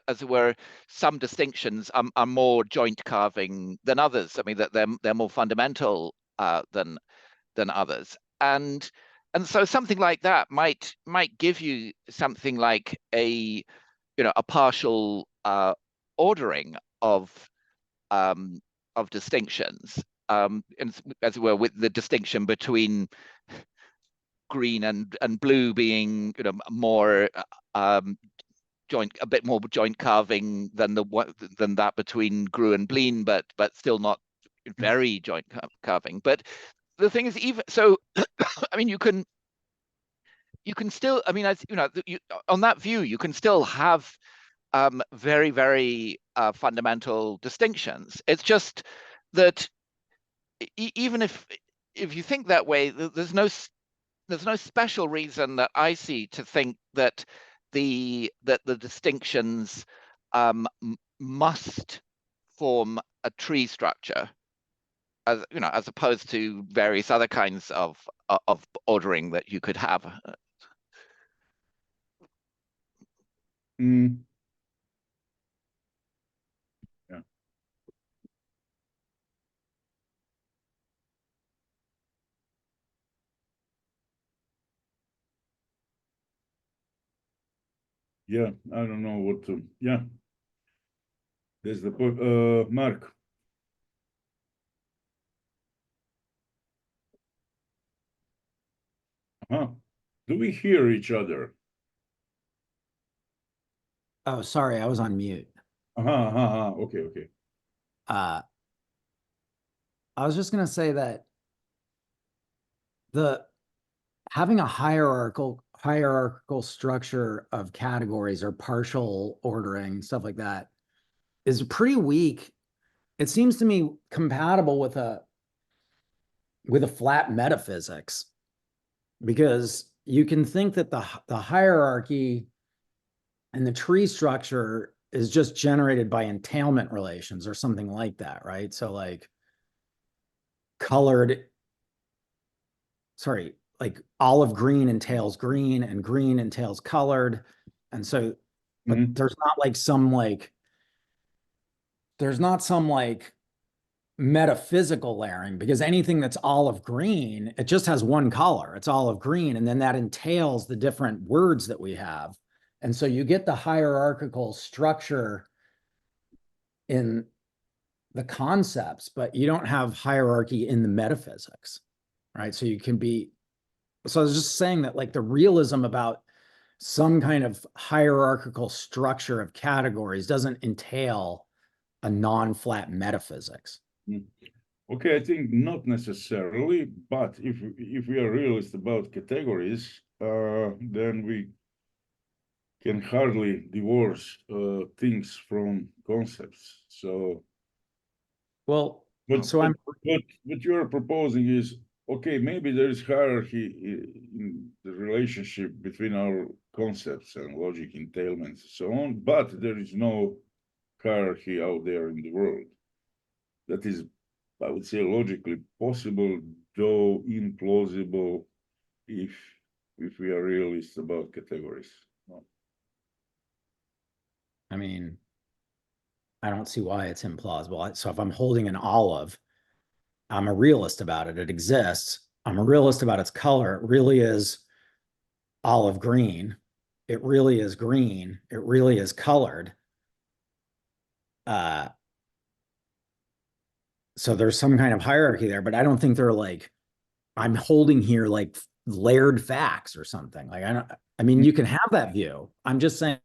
as it were, some distinctions are more joint carving than others. I mean, that they're more fundamental than others, and so something like that might give you something like a partial ordering of distinctions, and as it were, with the distinction between green and blue being, you know, more a bit more joint carving than that between grue and bleen, but still not very joint carving. But the thing is, even so, I mean, you can still, I mean, as you know, on that view, you can still have very, very fundamental distinctions. It's just that even if you think that way, there's no special reason that I see to think that the distinctions must form a tree structure, as you know, as opposed to various other kinds of ordering that you could have. Yeah. Yeah, I don't know what to. Yeah, there's the point. Mark. Do we hear each other? Oh, sorry, I was on mute. Okay. I was just gonna say that having a hierarchical structure of categories or partial ordering, stuff like that, is pretty weak. It seems to me compatible with a flat metaphysics, because you can think that the hierarchy and the tree structure is just generated by entailment relations or something like that, right? So like like olive green entails green and green entails colored. And so, but there's not some metaphysical layering, because anything that's olive green, it just has one color, it's olive green, and then that entails the different words that we have. And so you get the hierarchical structure in the concepts, but you don't have hierarchy in the metaphysics, right? So I was just saying that, like, the realism about some kind of hierarchical structure of categories doesn't entail a non-flat metaphysics. Okay, I think not necessarily, but if we are realist about categories, then we can hardly divorce things from concepts. So Well, But, so I'm, but what you are proposing is, okay, maybe there is hierarchy in the relationship between our concepts and logic entailments and so on, but there is no hierarchy out there in the world. That is, I would say, logically possible, though implausible if we are realists about categories. I mean, I don't see why it's implausible. So if I'm holding an olive, I'm a realist about it. It exists. I'm a realist about its color. It really is olive green. It really is green. It really is colored. So there's some kind of hierarchy there, but I don't think they're like, I'm holding here like layered facts or something. Like, I mean, you can have that view. I'm just saying.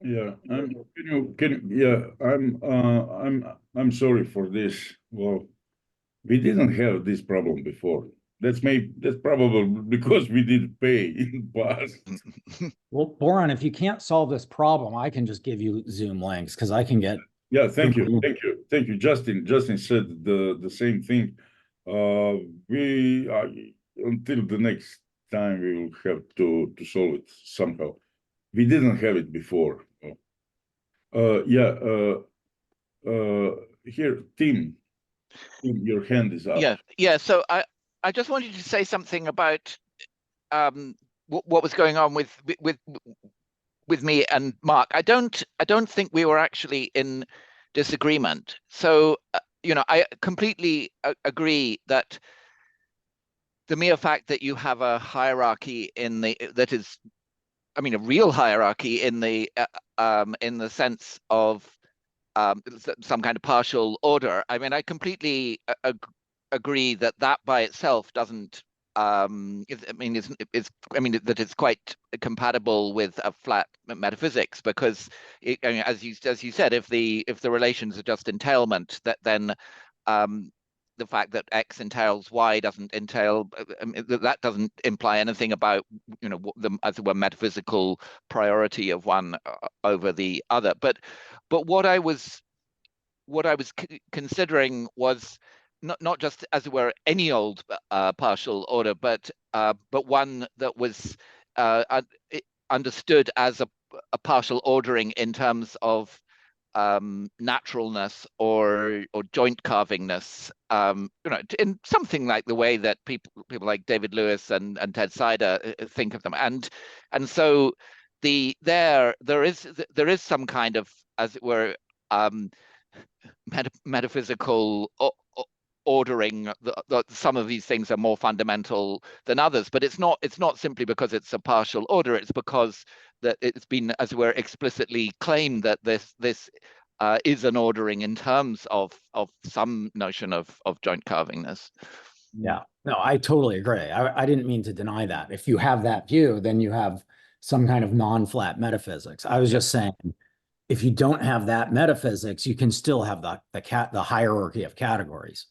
Yeah, I'm sorry for this. Well, we didn't have this problem before. That's probably because we didn't pay in the past. Well, Boran, if you can't solve this problem, I can just give you Zoom links because I can get. Yeah, thank you. Justin said the same thing. We until the next time we will have to solve it somehow. We didn't have it before. Here, Tim, your hand is up. Yeah. So I just wanted to say something about what was going on with me and Mark. I don't think we were actually in disagreement. So I completely agree that the mere fact that you have a hierarchy that is, I mean, a real hierarchy in the sense of some kind of partial order. I mean, I completely agree that by itself doesn't. I mean, that it's quite compatible with a flat metaphysics because, I mean, as you said, if the relations are just entailment, then the fact that X entails Y doesn't entail, that doesn't imply anything about, the, as it were, metaphysical priority of one over the other. But what I was considering was not just, as it were, any old partial order, but one that was understood as a partial ordering in terms of naturalness or joint carvingness, in something like the way that people like David Lewis and Ted Sider think of them, and so there is some kind of, as it were, metaphysical ordering. Some of these things are more fundamental than others, but it's not simply because it's a partial order. It's because that it's been, as it were, explicitly claimed that this is an ordering in terms of some notion of joint carvingness. Yeah, no, I totally agree. I didn't mean to deny that. If you have that view, then you have some kind of non-flat metaphysics. I was just saying, if you don't have that metaphysics, you can still have the hierarchy of categories.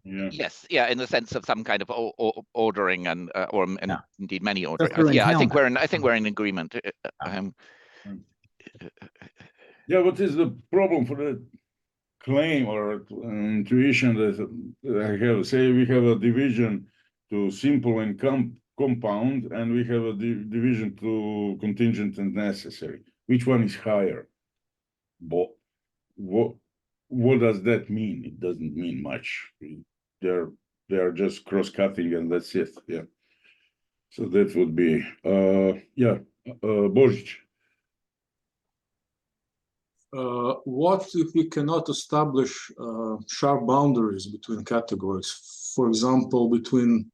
Yeah. Yes, yeah, in the sense of some kind of ordering and Yeah. indeed many ordering. through Yeah, I think entailment. we're in agreement. Yeah, what is the problem for the claim or intuition that I have? Say we have a division to simple and compound, and we have a division to contingent and necessary. Which one is higher? But what does that mean? It doesn't mean much. They're just cross-cutting, and that's it. Yeah. So that would be Božić. What if we cannot establish sharp boundaries between categories? For example, between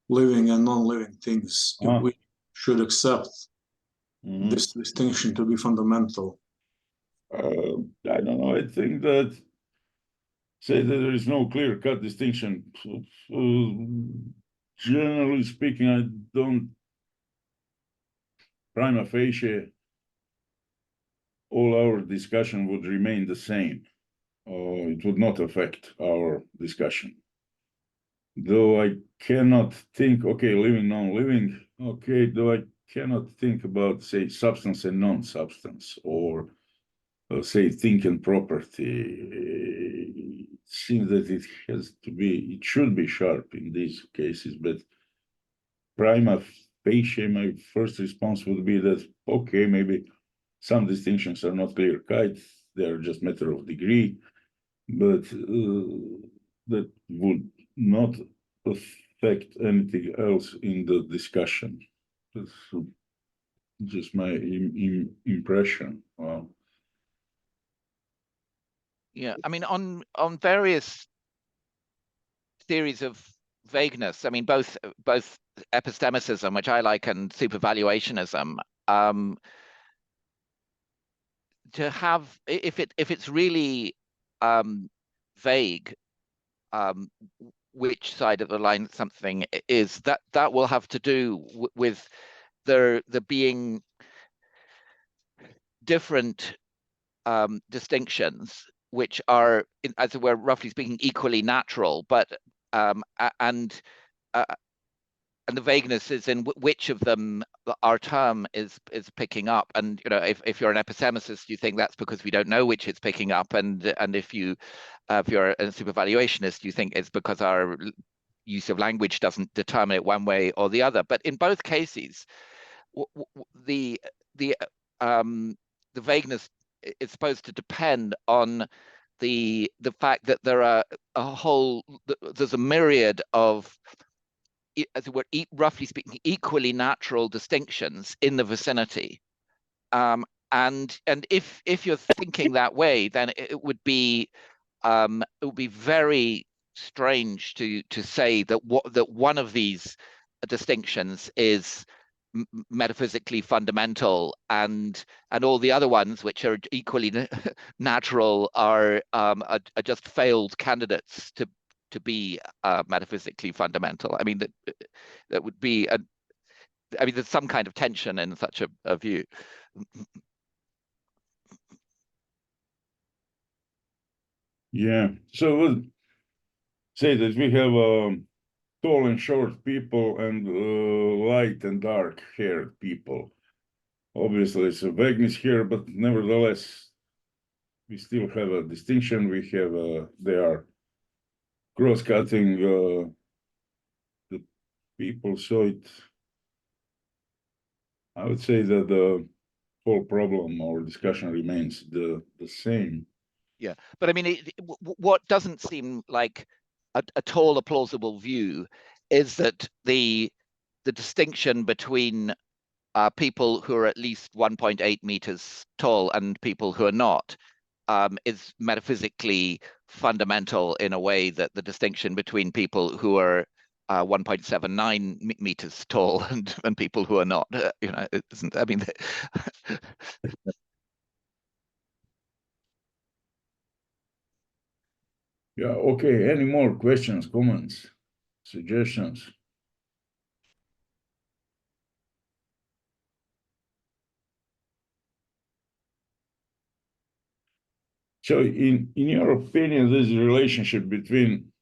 living and non-living things, if we should accept this distinction to be fundamental. I don't know. I think that say that there is no clear-cut distinction. Generally speaking, I don't prima facie all our discussion would remain the same. It would not affect our discussion. Though I cannot think, okay, living, non-living, okay, though I cannot think about, say, substance and non-substance, or say, thing and property. It seems that it should be sharp in these cases, but prima facie, my first response would be that, okay, maybe some distinctions are not clear-cut, they're just matter of degree, but that would not affect anything else in the discussion. That's just my impression. Wow. Yeah, I mean, on various theories of vagueness, I mean, both epistemicism, which I like, and supervaluationism, to have, if it's really vague, which side of the line something is, that will have to do with there being different distinctions which are, as it were, roughly speaking, equally natural, but and the vagueness is in which of them our term is picking up. And if you're an epistemicist, you think that's because we don't know which it's picking up, and if you're a supervaluationist, you think it's because our use of language doesn't determine it one way or the other. But in both cases, the vagueness is supposed to depend on the fact that there are there's a myriad of, as it were, roughly speaking, equally natural distinctions in the vicinity. And if you're thinking that way, then it would be very strange to say that one of these distinctions is metaphysically fundamental, and all the other ones, which are equally natural, are just failed candidates to be metaphysically fundamental. I mean, that would be I mean, there's some kind of tension in such a view. Yeah. So we'll say that we have tall and short people and light and dark haired people. Obviously, it's a vagueness here, but nevertheless, we still have a distinction. We have they are cross-cutting the people. So I would say that the whole problem or discussion remains the same. Yeah, but I mean, what doesn't seem like at all a plausible view is that the distinction between people who are at least 1.8 meters tall and people who are not is metaphysically fundamental in a way that the distinction between people who are 1.79 meters tall and people who are not, it isn't. I mean, Yeah. Okay. Any more questions, comments, suggestions? So in your opinion, this relationship between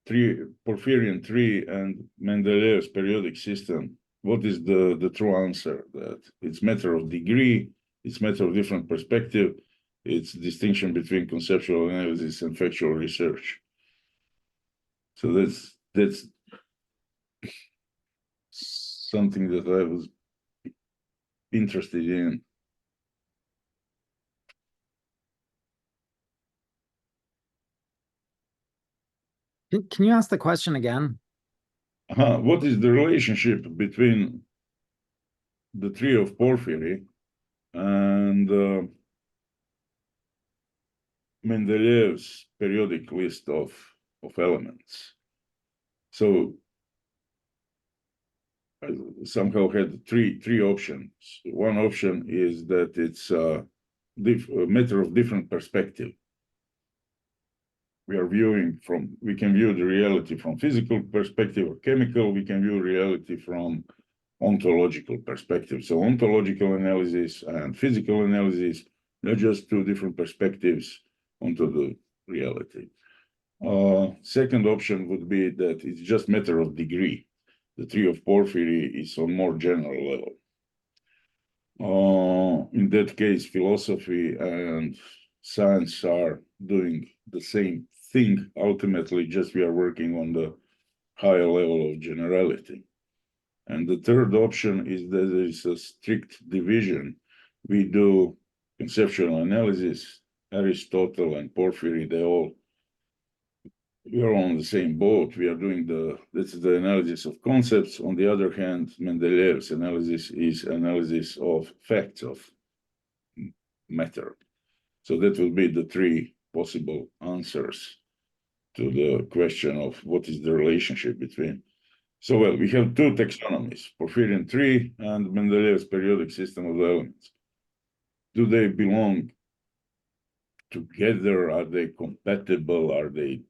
Porphyrian tree and Mendeleev's periodic system, what is the true answer? That it's matter of degree, it's matter of different perspective, it's distinction between conceptual analysis and factual research. So that's something that I was interested in. Can you ask the question again? What is the relationship between the tree of porphyry and Mendeleev's periodic list of elements? So I somehow had three options. One option is that it's a matter of different perspective. We can view the reality from physical perspective or chemical, we can view reality from ontological perspective. So ontological analysis and physical analysis, they're just two different perspectives onto the reality. Second option would be that it's just matter of degree. The tree of porphyry is on more general level. In that case, philosophy and science are doing the same thing. Ultimately, just we are working on the higher level of generality. And the third option is that there is a strict division. We do conceptual analysis, Aristotle and Porphyry, we are on the same boat. We are doing that's the analysis of concepts. On the other hand, Mendeleev's analysis is analysis of facts of matter. So that will be the three possible answers to the question of what is the relationship between. So, well, we have two taxonomies, Porphyrian tree and Mendeleev's periodic system of elements. Do they belong together? Are they compatible? Are they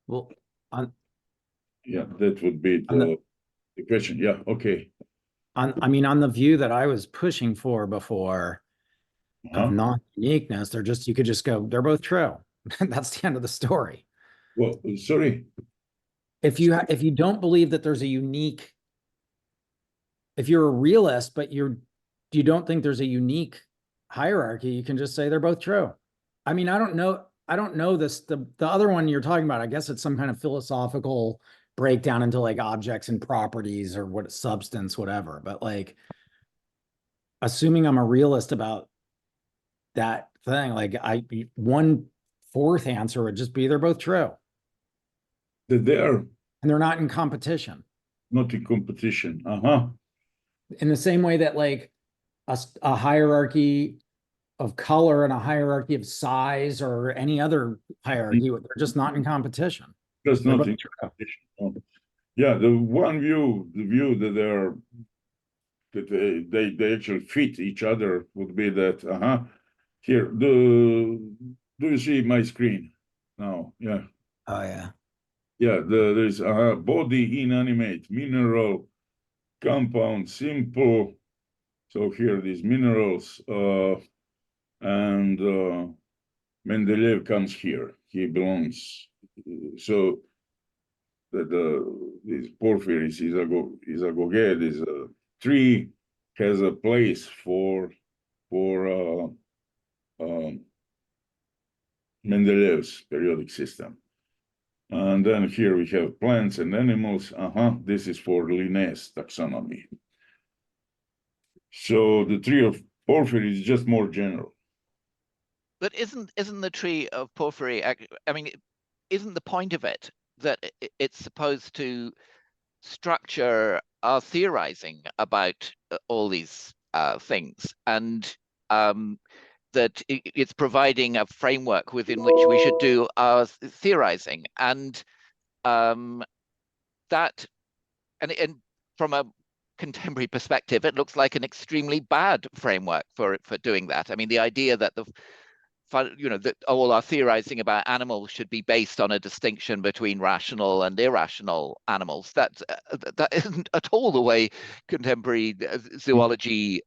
Well, yeah, that would be the question. Yeah, okay. I mean, on the view that I was pushing for before of non-uniqueness, you could just go, they're both true. That's the end of the story. Well, sorry. If you don't believe that there's a unique, if you're a realist, but you don't think there's a unique hierarchy, you can just say they're both true. I mean, I don't know this. The other one you're talking about, I guess it's some kind of philosophical breakdown into like objects and properties or what substance, whatever. But like, assuming I'm a realist about that thing, like 1/4 answer would just be they're both true. They are, and they're not in competition. Not in competition. In the same way that like a hierarchy of color and a hierarchy of size or any other hierarchy, they're just not in competition. Just not in competition. Yeah, the view that they actually fit each other would be that here, do you see my screen now? Yeah. Oh yeah. Yeah, there's body, inanimate, mineral, compound, simple. So here these minerals, and Mendeleev comes here. He belongs. So that this porphyry is a goged, is a tree, has a place for Mendeleev's periodic system. And then here we have plants and animals. This is for Linné's taxonomy. So the tree of porphyry is just more general. But isn't the tree of porphyry? I mean, isn't the point of it that it's supposed to structure our theorizing about all these things, and that it's providing a framework within which we should do our theorizing, and that, and from a contemporary perspective, it looks like an extremely bad framework for doing that. I mean, the idea that that all our theorizing about animals should be based on a distinction between rational and irrational animals, that isn't at all the way contemporary zoology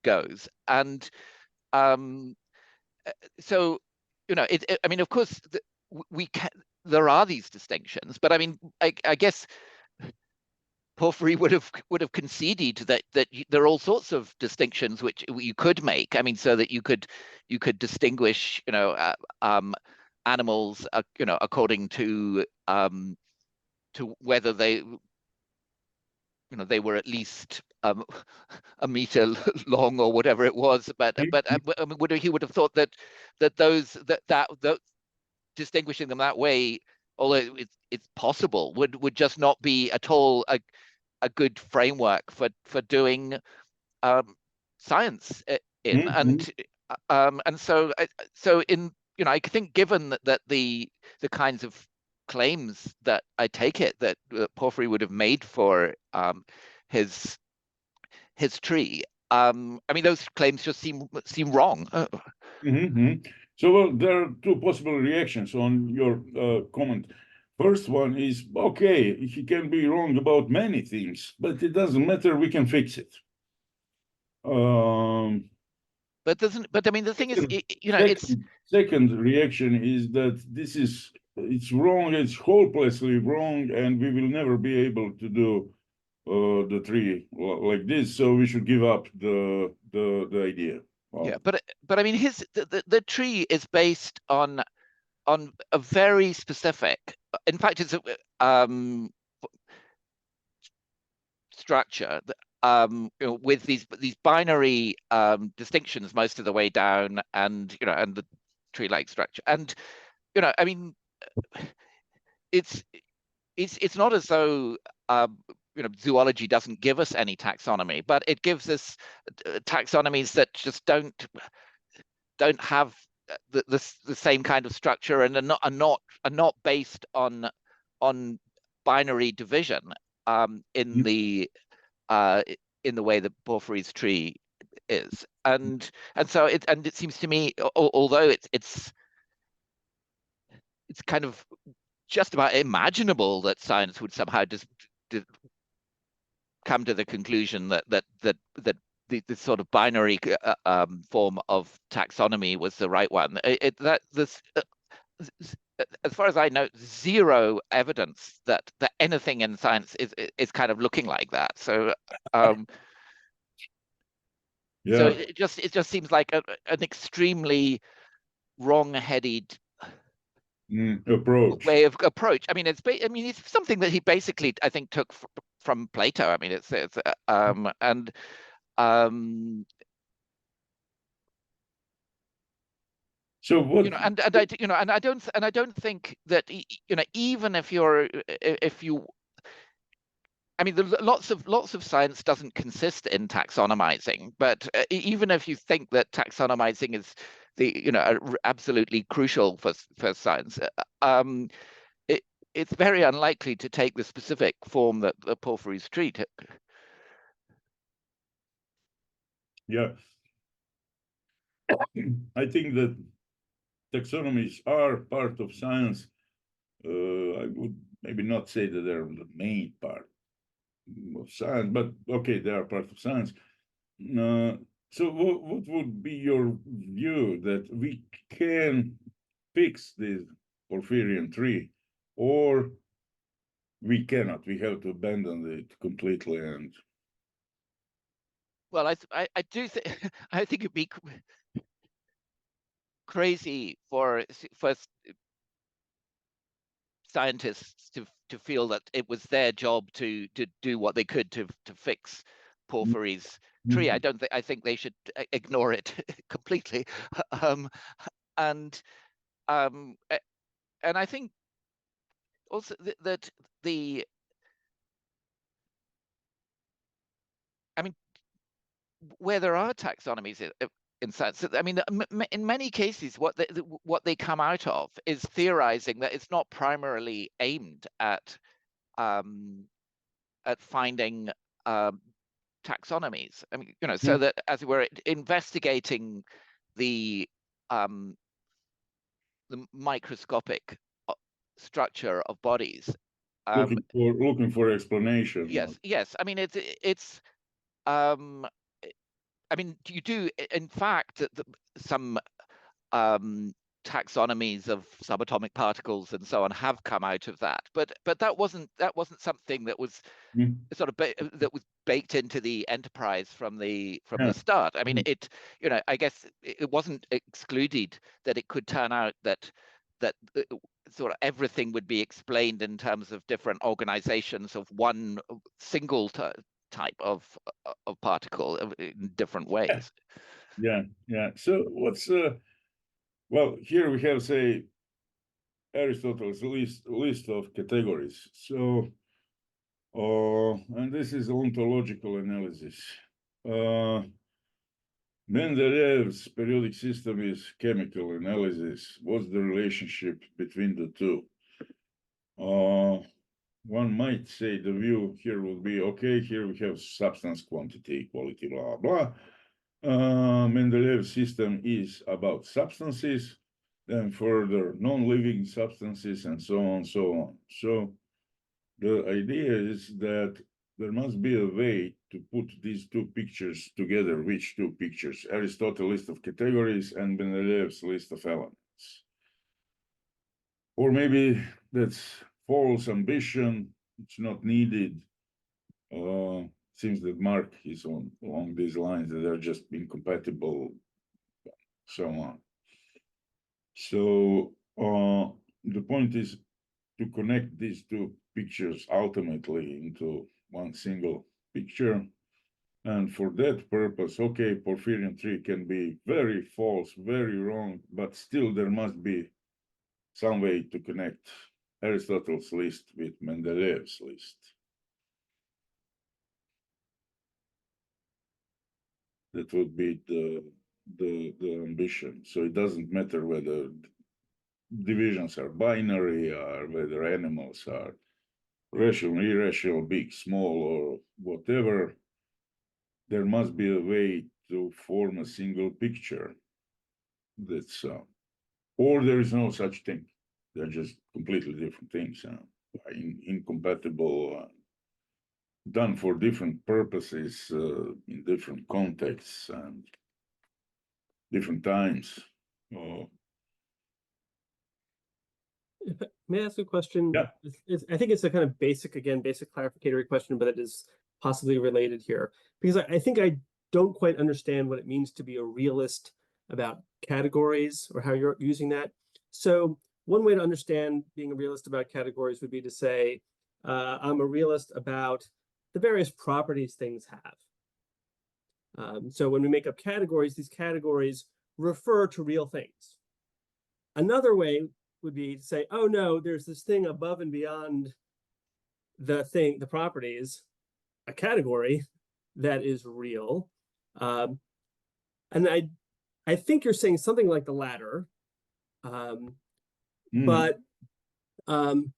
goes. And so, I mean, of course, we can. There are these distinctions, but I mean, I guess Porphyry would have conceded that there are all sorts of distinctions which you could make. I mean, so that you could distinguish, animals, according to whether they were at least a meter long or whatever it was. But I mean, he would have thought that those distinguishing them that way, although it's possible, would just not be at all a good framework for doing science in. And so in I think, given that the kinds of claims that I take it that Porphyry would have made for his tree, I mean, those claims just seem wrong. So, well, there are two possible reactions on your comment. First one is, okay, he can be wrong about many things, but it doesn't matter, we can fix it. But I mean, the thing is, second reaction is that it's wrong, it's hopelessly wrong, and we will never be able to do the tree like this, so we should give up the idea. Wow. Yeah, but I mean, the tree is based on a very specific, in fact, it's a structure that, with these binary distinctions most of the way down, and and the tree-like structure, and I mean, it's not as though zoology doesn't give us any taxonomy, but it gives us taxonomies that just don't have the same kind of structure, and are not based on binary division in the way that Porphyry's tree is, and so it seems to me, although it's kind of just about imaginable that science would somehow just come to the conclusion that the sort of binary form of taxonomy was the right one. As far as I know, zero evidence that anything in science is kind of looking like that. So Yeah. So it just seems like an extremely wrong-headed way of approach. I mean, it's something that he basically, I think, took from Plato. I mean, it's and so what, and I don't think that even if you, I mean, lots of science doesn't consist in taxonomizing, but even if you think that taxonomizing is absolutely crucial for science, it's very unlikely to take the specific form that the Porphyry's tree took. Yeah, I think that taxonomies are part of science. I would maybe not say that they're the main part of science, but okay, they are part of science. So what would be your view that we can fix this Porphyrian tree, or we cannot? We have to abandon it completely? And well, I do think I think it'd be crazy for scientists to feel that it was their job to do what they could to fix Porphyry's tree. I think they should ignore it completely, and I think also that I mean, where there are taxonomies in science, I mean, in many cases, what they come out of is theorizing that it's not primarily aimed at finding taxonomies. I mean, so that as we're investigating the microscopic structure of bodies, looking for explanation. Yes. I mean, it's I mean, you do, in fact, some taxonomies of subatomic particles and so on have come out of that. But that wasn't something that was sort of that was baked into the enterprise from the start. I mean, it, you know, I guess it wasn't excluded that it could turn out that sort of everything would be explained in terms of different organizations of one single type of particle in different ways. Yeah. So what's well, here we have, say, Aristotle's list of categories. So, and this is ontological analysis. Mendeleev's periodic system is chemical analysis. What's the relationship between the two? One might say the view here would be, okay, here we have substance, quantity, quality, blah, blah. Mendeleev's system is about substances, then further non-living substances, and so on, so on. So the idea is that there must be a way to put these two pictures together. Which two pictures? Aristotle's list of categories and Mendeleev's list of elements. Or maybe that's false ambition. It's not needed. Seems that Mark is along these lines, that they're just incompatible, so on. So the point is to connect these two pictures ultimately into one single picture. And for that purpose, okay, Porphyrion tree can be very false, very wrong, but still there must be some way to connect Aristotle's list with Mendeleev's list. That would be the ambition. So it doesn't matter whether divisions are binary or whether animals are rational, irrational, big, small, or whatever. There must be a way to form a single picture. That's or there is no such thing. They're just completely different things, incompatible. Done for different purposes in different contexts and different times. May I ask a question? Yeah. I think it's a kind of basic clarificatory question, but it is possibly related here. Because I think I don't quite understand what it means to be a realist about categories or how you're using that. So one way to understand being a realist about categories would be to say, I'm a realist about the various properties things have. So when we make up categories, these categories refer to real things. Another way would be to say, oh no, there's this thing above and beyond the properties, a category that is real. And I think you're saying something like the latter. But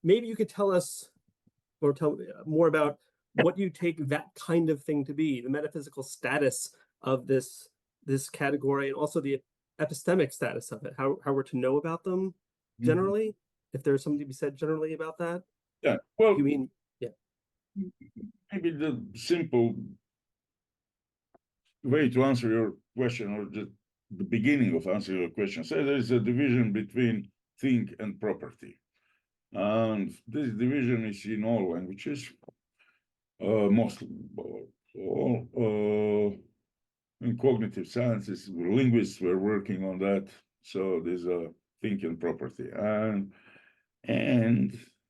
maybe you could tell us or tell more about what you take that kind of thing to be, the metaphysical status of this category, and also the epistemic status of it, how we're to know about them generally, if there's something to be said generally about that. Yeah, well, you mean, yeah. Maybe the simple way to answer your question, or just the beginning of answering your question, say there is a division between thing and property. And this division is in all languages, mostly all in cognitive sciences. Linguists were working on that. So there's a thing and property. And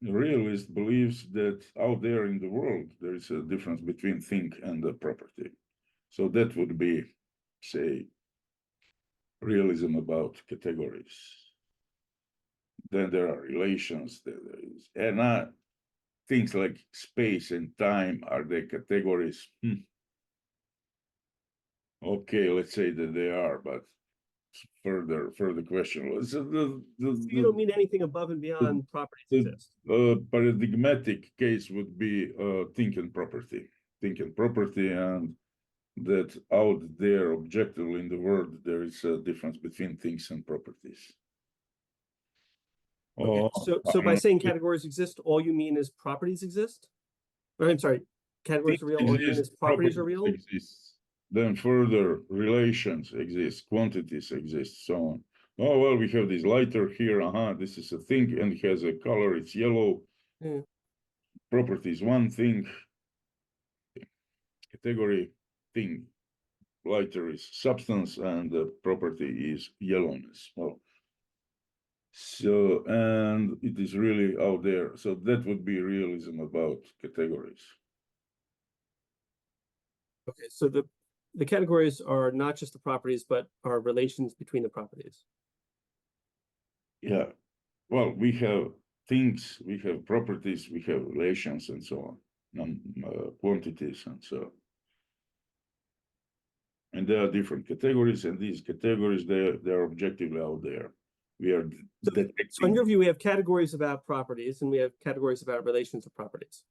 the realist believes that out there in the world, there is a difference between thing and the property. So that would be, say, realism about categories. Then there are relations, and things like space and time, are they categories? Okay, let's say that they are, but further question. So you don't mean anything above and beyond properties exist. Paradigmatic case would be thing and property, and that out there objectively in the world there is a difference between things and properties. Okay. So by saying categories exist, all you mean is properties exist? Or, I'm sorry, categories are real, all you mean is properties are real? Exists. Then further relations exist, quantities exist, so on. Oh, well, we have this lighter here. This is a thing and it has a color, it's yellow. Yeah. Property is one thing. Category thing. Lighter is substance and the property is yellowness. Well, so, and it is really out there. So that would be realism about categories. Okay, so the categories are not just the properties, but are relations between the properties. Yeah. Well, we have things, we have properties, we have relations and so on, quantities and so on. And there are different categories, and these categories, they're objectively out there. We are So in your view, we have categories about properties and we have categories about relations of properties.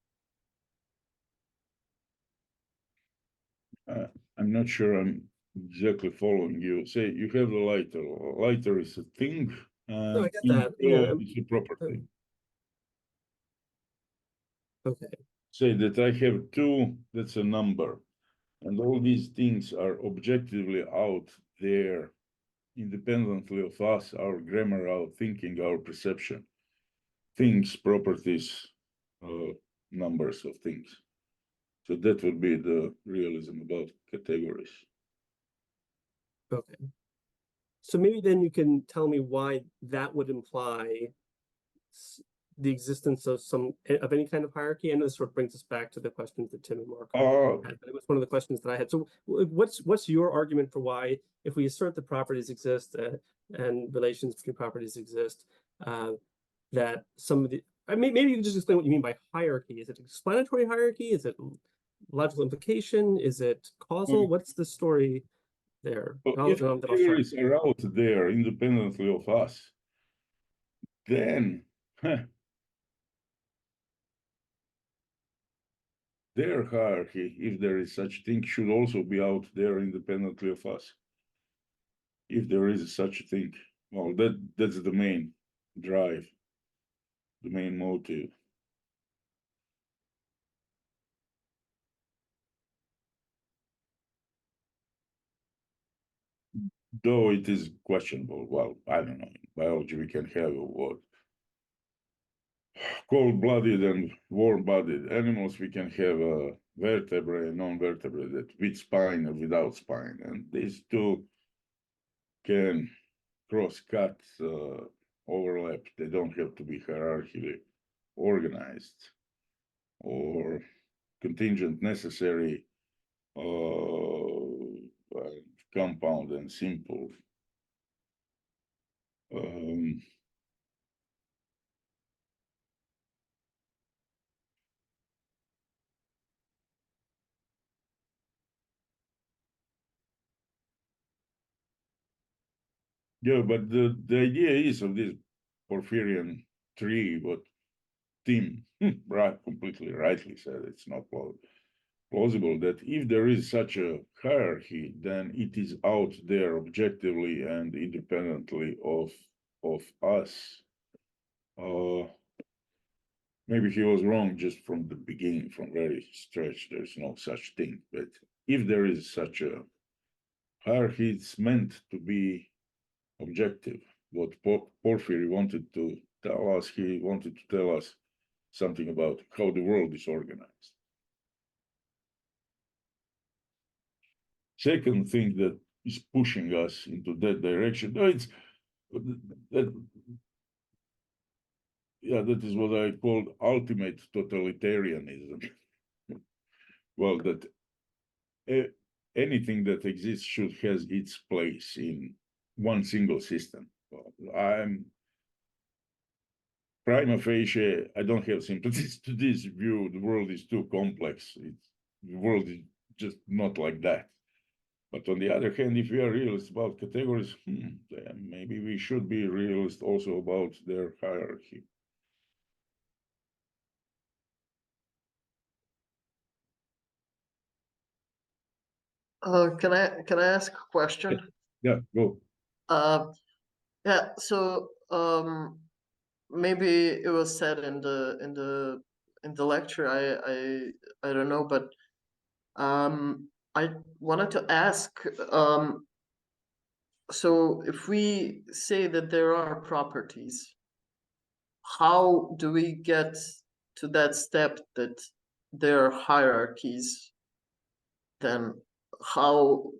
I'm not sure I'm exactly following you. Say you have the lighter. Lighter is a thing. No, I get that. Yeah. It's a property. Okay. Say that I have 2, that's a number. And all these things are objectively out there, independently of us, our grammar, our thinking, our perception. Things, properties, numbers of things. So that would be the realism about categories. Okay. So maybe then you can tell me why that would imply the existence of any kind of hierarchy. I know this sort of brings us back to the questions that Tim and Mark had, but it was one of the questions that I had. So what's your argument for why, if we assert that properties exist and relations between properties exist, that some of the, maybe you can just explain what you mean by hierarchy. Is it explanatory hierarchy? Is it logical implication? Is it causal? What's the story there? If categories are out there independently of us, then their hierarchy, if there is such thing, should also be out there independently of us. If there is such a thing, well, that's the main drive, the main motive. Though it is questionable. Well, I don't know. In biology, we can have what cold-blooded and warm-blooded animals. We can have vertebrae and non-vertebrate, that with spine or without spine, and these two can cross-cut, overlap. They don't have to be hierarchically organized or contingent, necessary, compound and simple. Yeah, but the idea is of this Porphyrian tree, what Tim completely rightly said, it's not plausible that if there is such a hierarchy, then it is out there objectively and independently of us. Maybe he was wrong just from the beginning, from very stretch. There's no such thing. But if there is such a hierarchy, it's meant to be objective. What Porphyry wanted to tell us, he wanted to tell us something about how the world is organized. Second thing that is pushing us into that direction, that is what I called ultimate totalitarianism. Well, that anything that exists should has its place in one single system. Well, I'm prima facie, I don't have sympathies to this view. The world is too complex. The world is just not like that. But on the other hand, if we are realists about categories, then maybe we should be realists also about their hierarchy. Can I ask a question? Yeah, go. Yeah. So maybe it was said in the lecture. I don't know, but I wanted to ask. so if we say that there are properties, how do we get to that step that there are hierarchies? Then how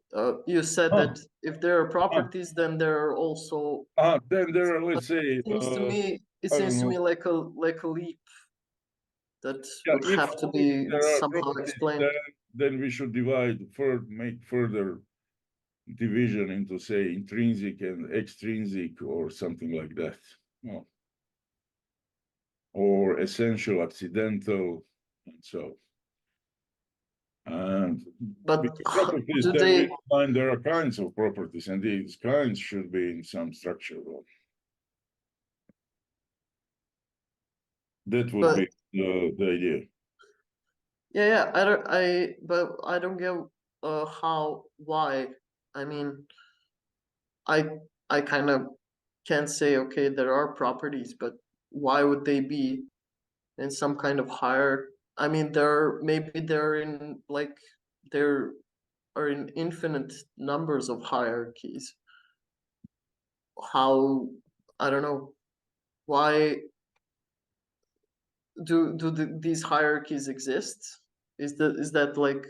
you said that if there are properties, then there are also. Then there are, let's say, It seems to me, it I seems don't to me know. like a leap that Yeah, would if have to be there are somehow properties, explained. then we should make further division into, say, intrinsic and extrinsic or something like that. No. Or essential, accidental, and so. And But with properties, do then they? we find there are kinds of properties, and these kinds should be in some structure. That would But be the idea. yeah, but I don't get why. I mean, I kind of can say, okay, there are properties, but why would they be in some kind of higher? I mean, maybe they're in like there are in infinite numbers of hierarchies. How, I don't know, why do these hierarchies exist? Is that like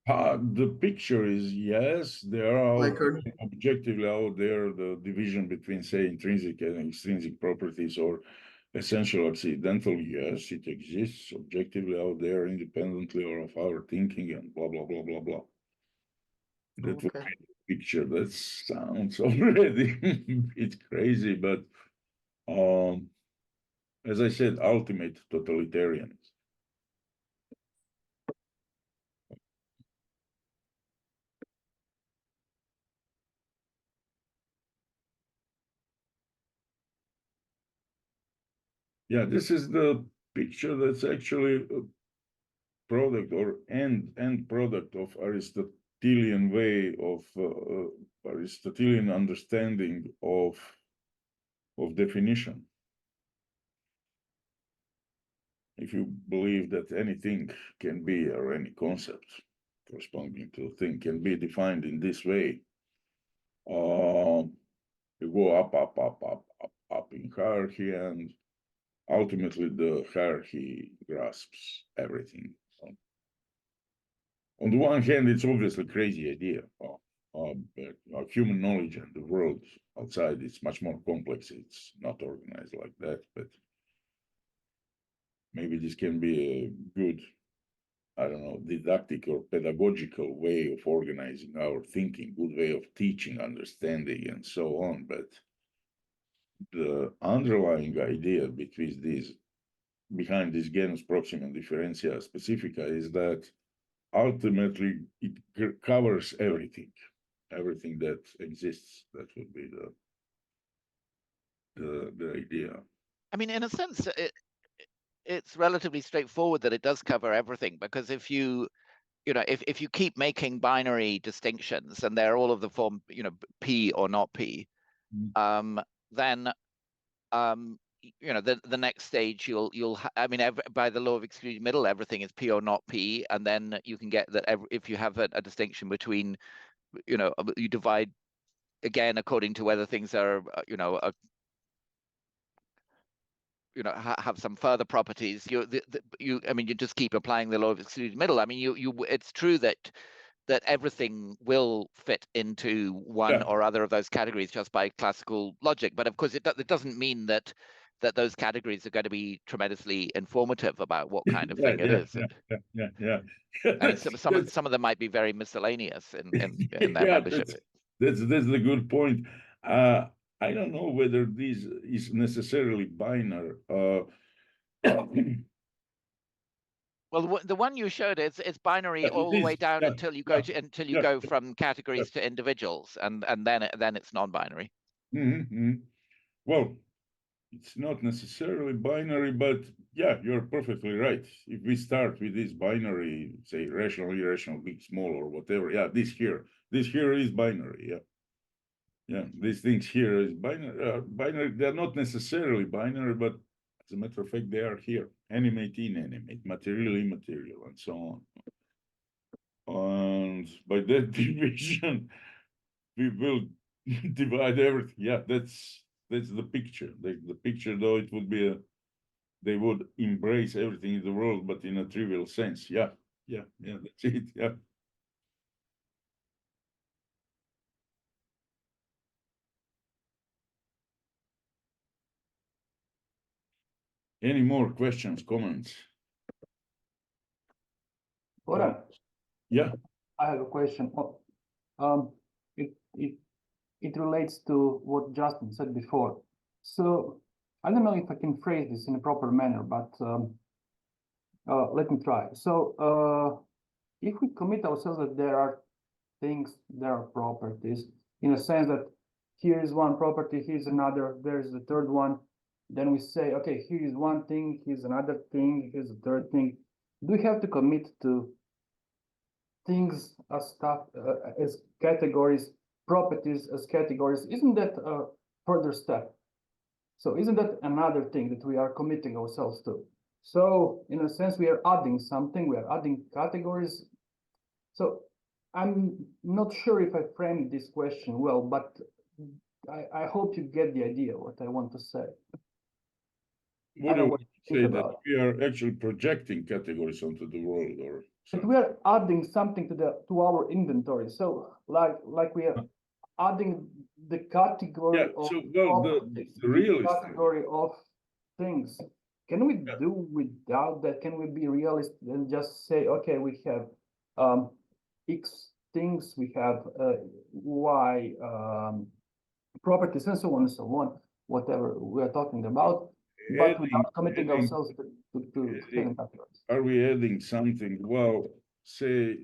The picture is, yes, there are like objectively out there the division between, say, intrinsic and extrinsic properties or essential accidental. Yes, it exists objectively out there independently or of our thinking and blah, blah, blah, blah, blah. That would okay. be the picture. That sounds already it's crazy, but as I said, ultimate totalitarianism. Yeah, this is the picture that's actually a product or end product of Aristotelian way of Aristotelian understanding of definition. If you believe that anything can be, or any concept corresponding to a thing can be defined in this way, you go up in hierarchy, and ultimately the hierarchy grasps everything. On the one hand, it's obviously a crazy idea. Human knowledge and the world outside is much more complex. It's not organized like that, but maybe this can be a good, I don't know, didactic or pedagogical way of organizing our thinking, good way of teaching, understanding, and so on. But the underlying idea behind this genus proximum differentia specifica is that ultimately it covers everything that exists. That would be the idea. I mean, in a sense, it's relatively straightforward that it does cover everything, because if you keep making binary distinctions and they're all of the form, P or not P, then the next stage by the law of excluded middle, everything is P or not P, and then you can get that if you have a distinction between, you divide again according to whether things are have some further properties. You just keep applying the law of excluded middle. I mean, it's true that everything will fit into one or other of those categories just by classical logic. But of course, it doesn't mean that those categories are going to be tremendously informative about what kind of thing it is. Yeah. I mean, some of them might be very miscellaneous in their membership. That's the good point. I don't know whether this is necessarily binary. Well, the one you showed, it's binary all the way down until you go from categories to individuals, and then it's non-binary. Well, it's not necessarily binary, but yeah, you're perfectly right. If we start with this binary, say rational, irrational, big, small, or whatever, yeah, this here is binary. Yeah, these things here is binary. Binary. They're not necessarily binary, but as a matter of fact, they are here. Animate, inanimate, material, immaterial, and so on. And by that division, we will divide everything. Yeah, that's the picture. The picture, though, it would be they would embrace everything in the world, but in a trivial sense. Yeah, that's it. Yeah. Any more questions, comments? Boran, Yeah. I have a question. It it relates to what Justin said before. So I don't know if I can phrase this in a proper manner, but let me try. So if we commit ourselves that there are things, there are properties, in a sense that here is one property, here's another, there's the third one. Then we say, okay, here is one thing, here's another thing, here's a third thing. Do we have to commit to things as stuff as categories, properties as categories? Isn't that a further step? So isn't that another thing that we are committing ourselves to? So in a sense, we are adding something, we are adding categories. So I'm not sure if I framed this question well, but I hope you get the idea what I want to say. What do know you what you say think that about. we are actually projecting categories onto the world, or But we are adding something to our inventory. So like we are adding the category yeah? of So well, properties, the realist. category of things. Can we do without that? Can we be realistic and just say, okay, we have X things, we have Y properties, and so on and so on, whatever we are talking about, but without committing ourselves to hidden categories. Are we adding something? Well, say,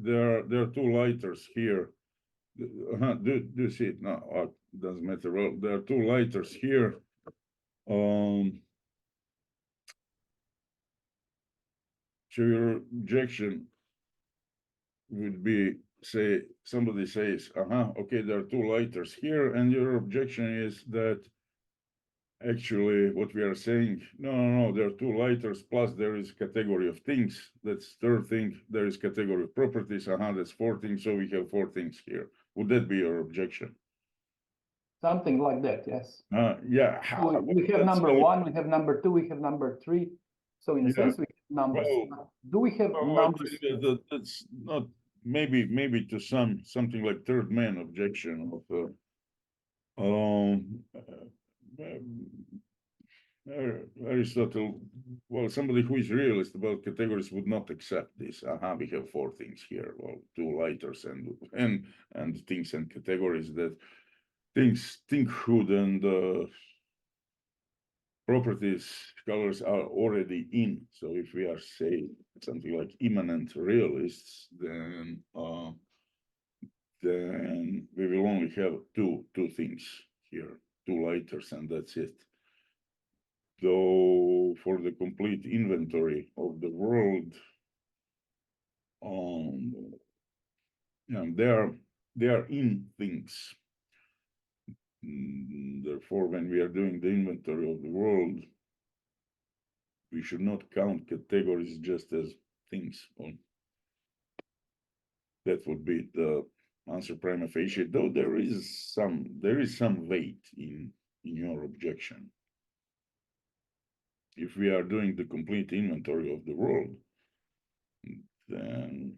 there are two lighters here. Do you see it? No, it doesn't matter. Well, there are two lighters here. So your objection would be, say, somebody says, okay, there are two lighters here, and your objection is that actually what we are saying, no, there are two lighters, plus there is category of things. That's third thing. There is category of properties. That's four things. So we have four things here. Would that be your objection? Something like that, yes. Yeah. We have number one, we have number two, we have number three. So in a sense, we have numbers. Well, do we have numbers? That's not maybe to something like third man objection of Aristotle. Well, somebody who is realist about categories would not accept this. We have four things here. Well, two lighters and things and categories that thinkhood and properties colors are already in. So if we are say something like immanent realists, then we will only have two things here, two lighters, and that's it. Though for the complete inventory of the world, they are in things. Therefore, when we are doing the inventory of the world, we should not count categories just as things. That would be the answer prima facie, though there is some weight in your objection. If we are doing the complete inventory of the world, then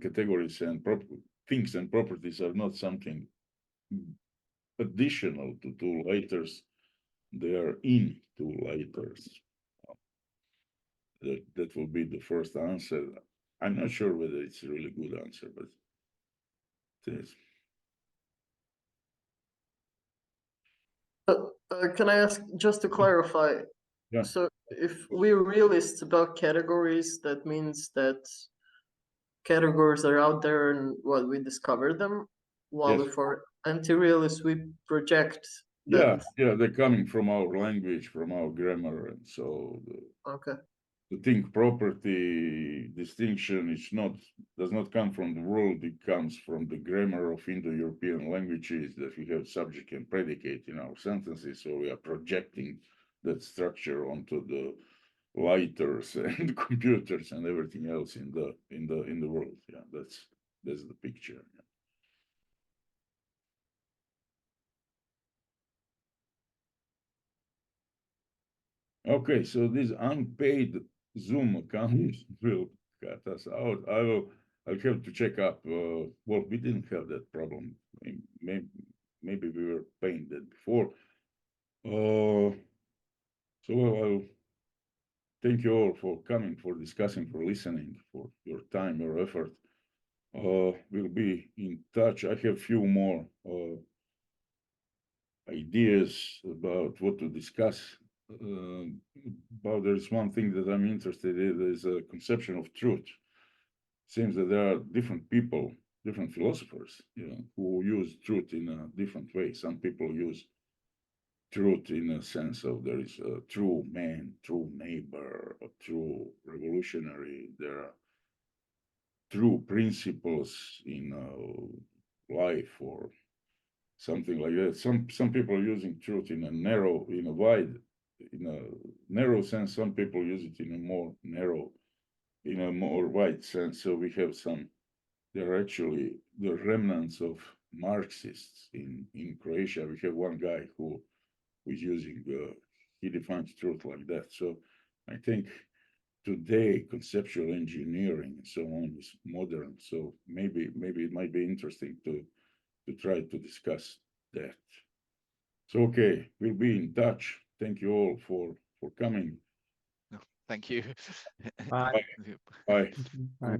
categories and things and properties are not something additional to two lighters. They are in two lighters. That will be the first answer. I'm not sure whether it's a really good answer, but it is. Can I ask just to clarify? Yeah. So if we're realists about categories, that means that categories are out there and we discover them, while Yes. for anti-realists we project Yeah, them. they're coming from our language, from our grammar, and so Okay. the think property distinction does not come from the world. It comes from the grammar of Indo-European languages that we have subject and predicate in our sentences. So we are projecting that structure onto the lighters and computers and everything else in the world. Yeah, that's the picture. Okay, so this unpaid Zoom account will cut us out. I'll have to check up. Well, we didn't have that problem. Maybe we were paying that before. So I'll thank you all for coming, for discussing, for listening, for your time, your effort. We'll be in touch. I have few more ideas about what to discuss. But there's one thing that I'm interested in is a conception of truth. Seems that there are different people, different philosophers, who use truth in a different way. Some people use truth in a sense of there is a true man, true neighbor, a true revolutionary. There are true principles in life or something like that. Some people are using truth in a narrow sense. Some people use it in a more wide sense. So we have there are actually the remnants of Marxists in Croatia. We have one guy who is using, he defines truth like that. So I think today conceptual engineering and so on is modern. So maybe it might be interesting to try to discuss that. So okay, we'll be in touch. Thank you all for coming. Thank you. Bye. Bye. Bye.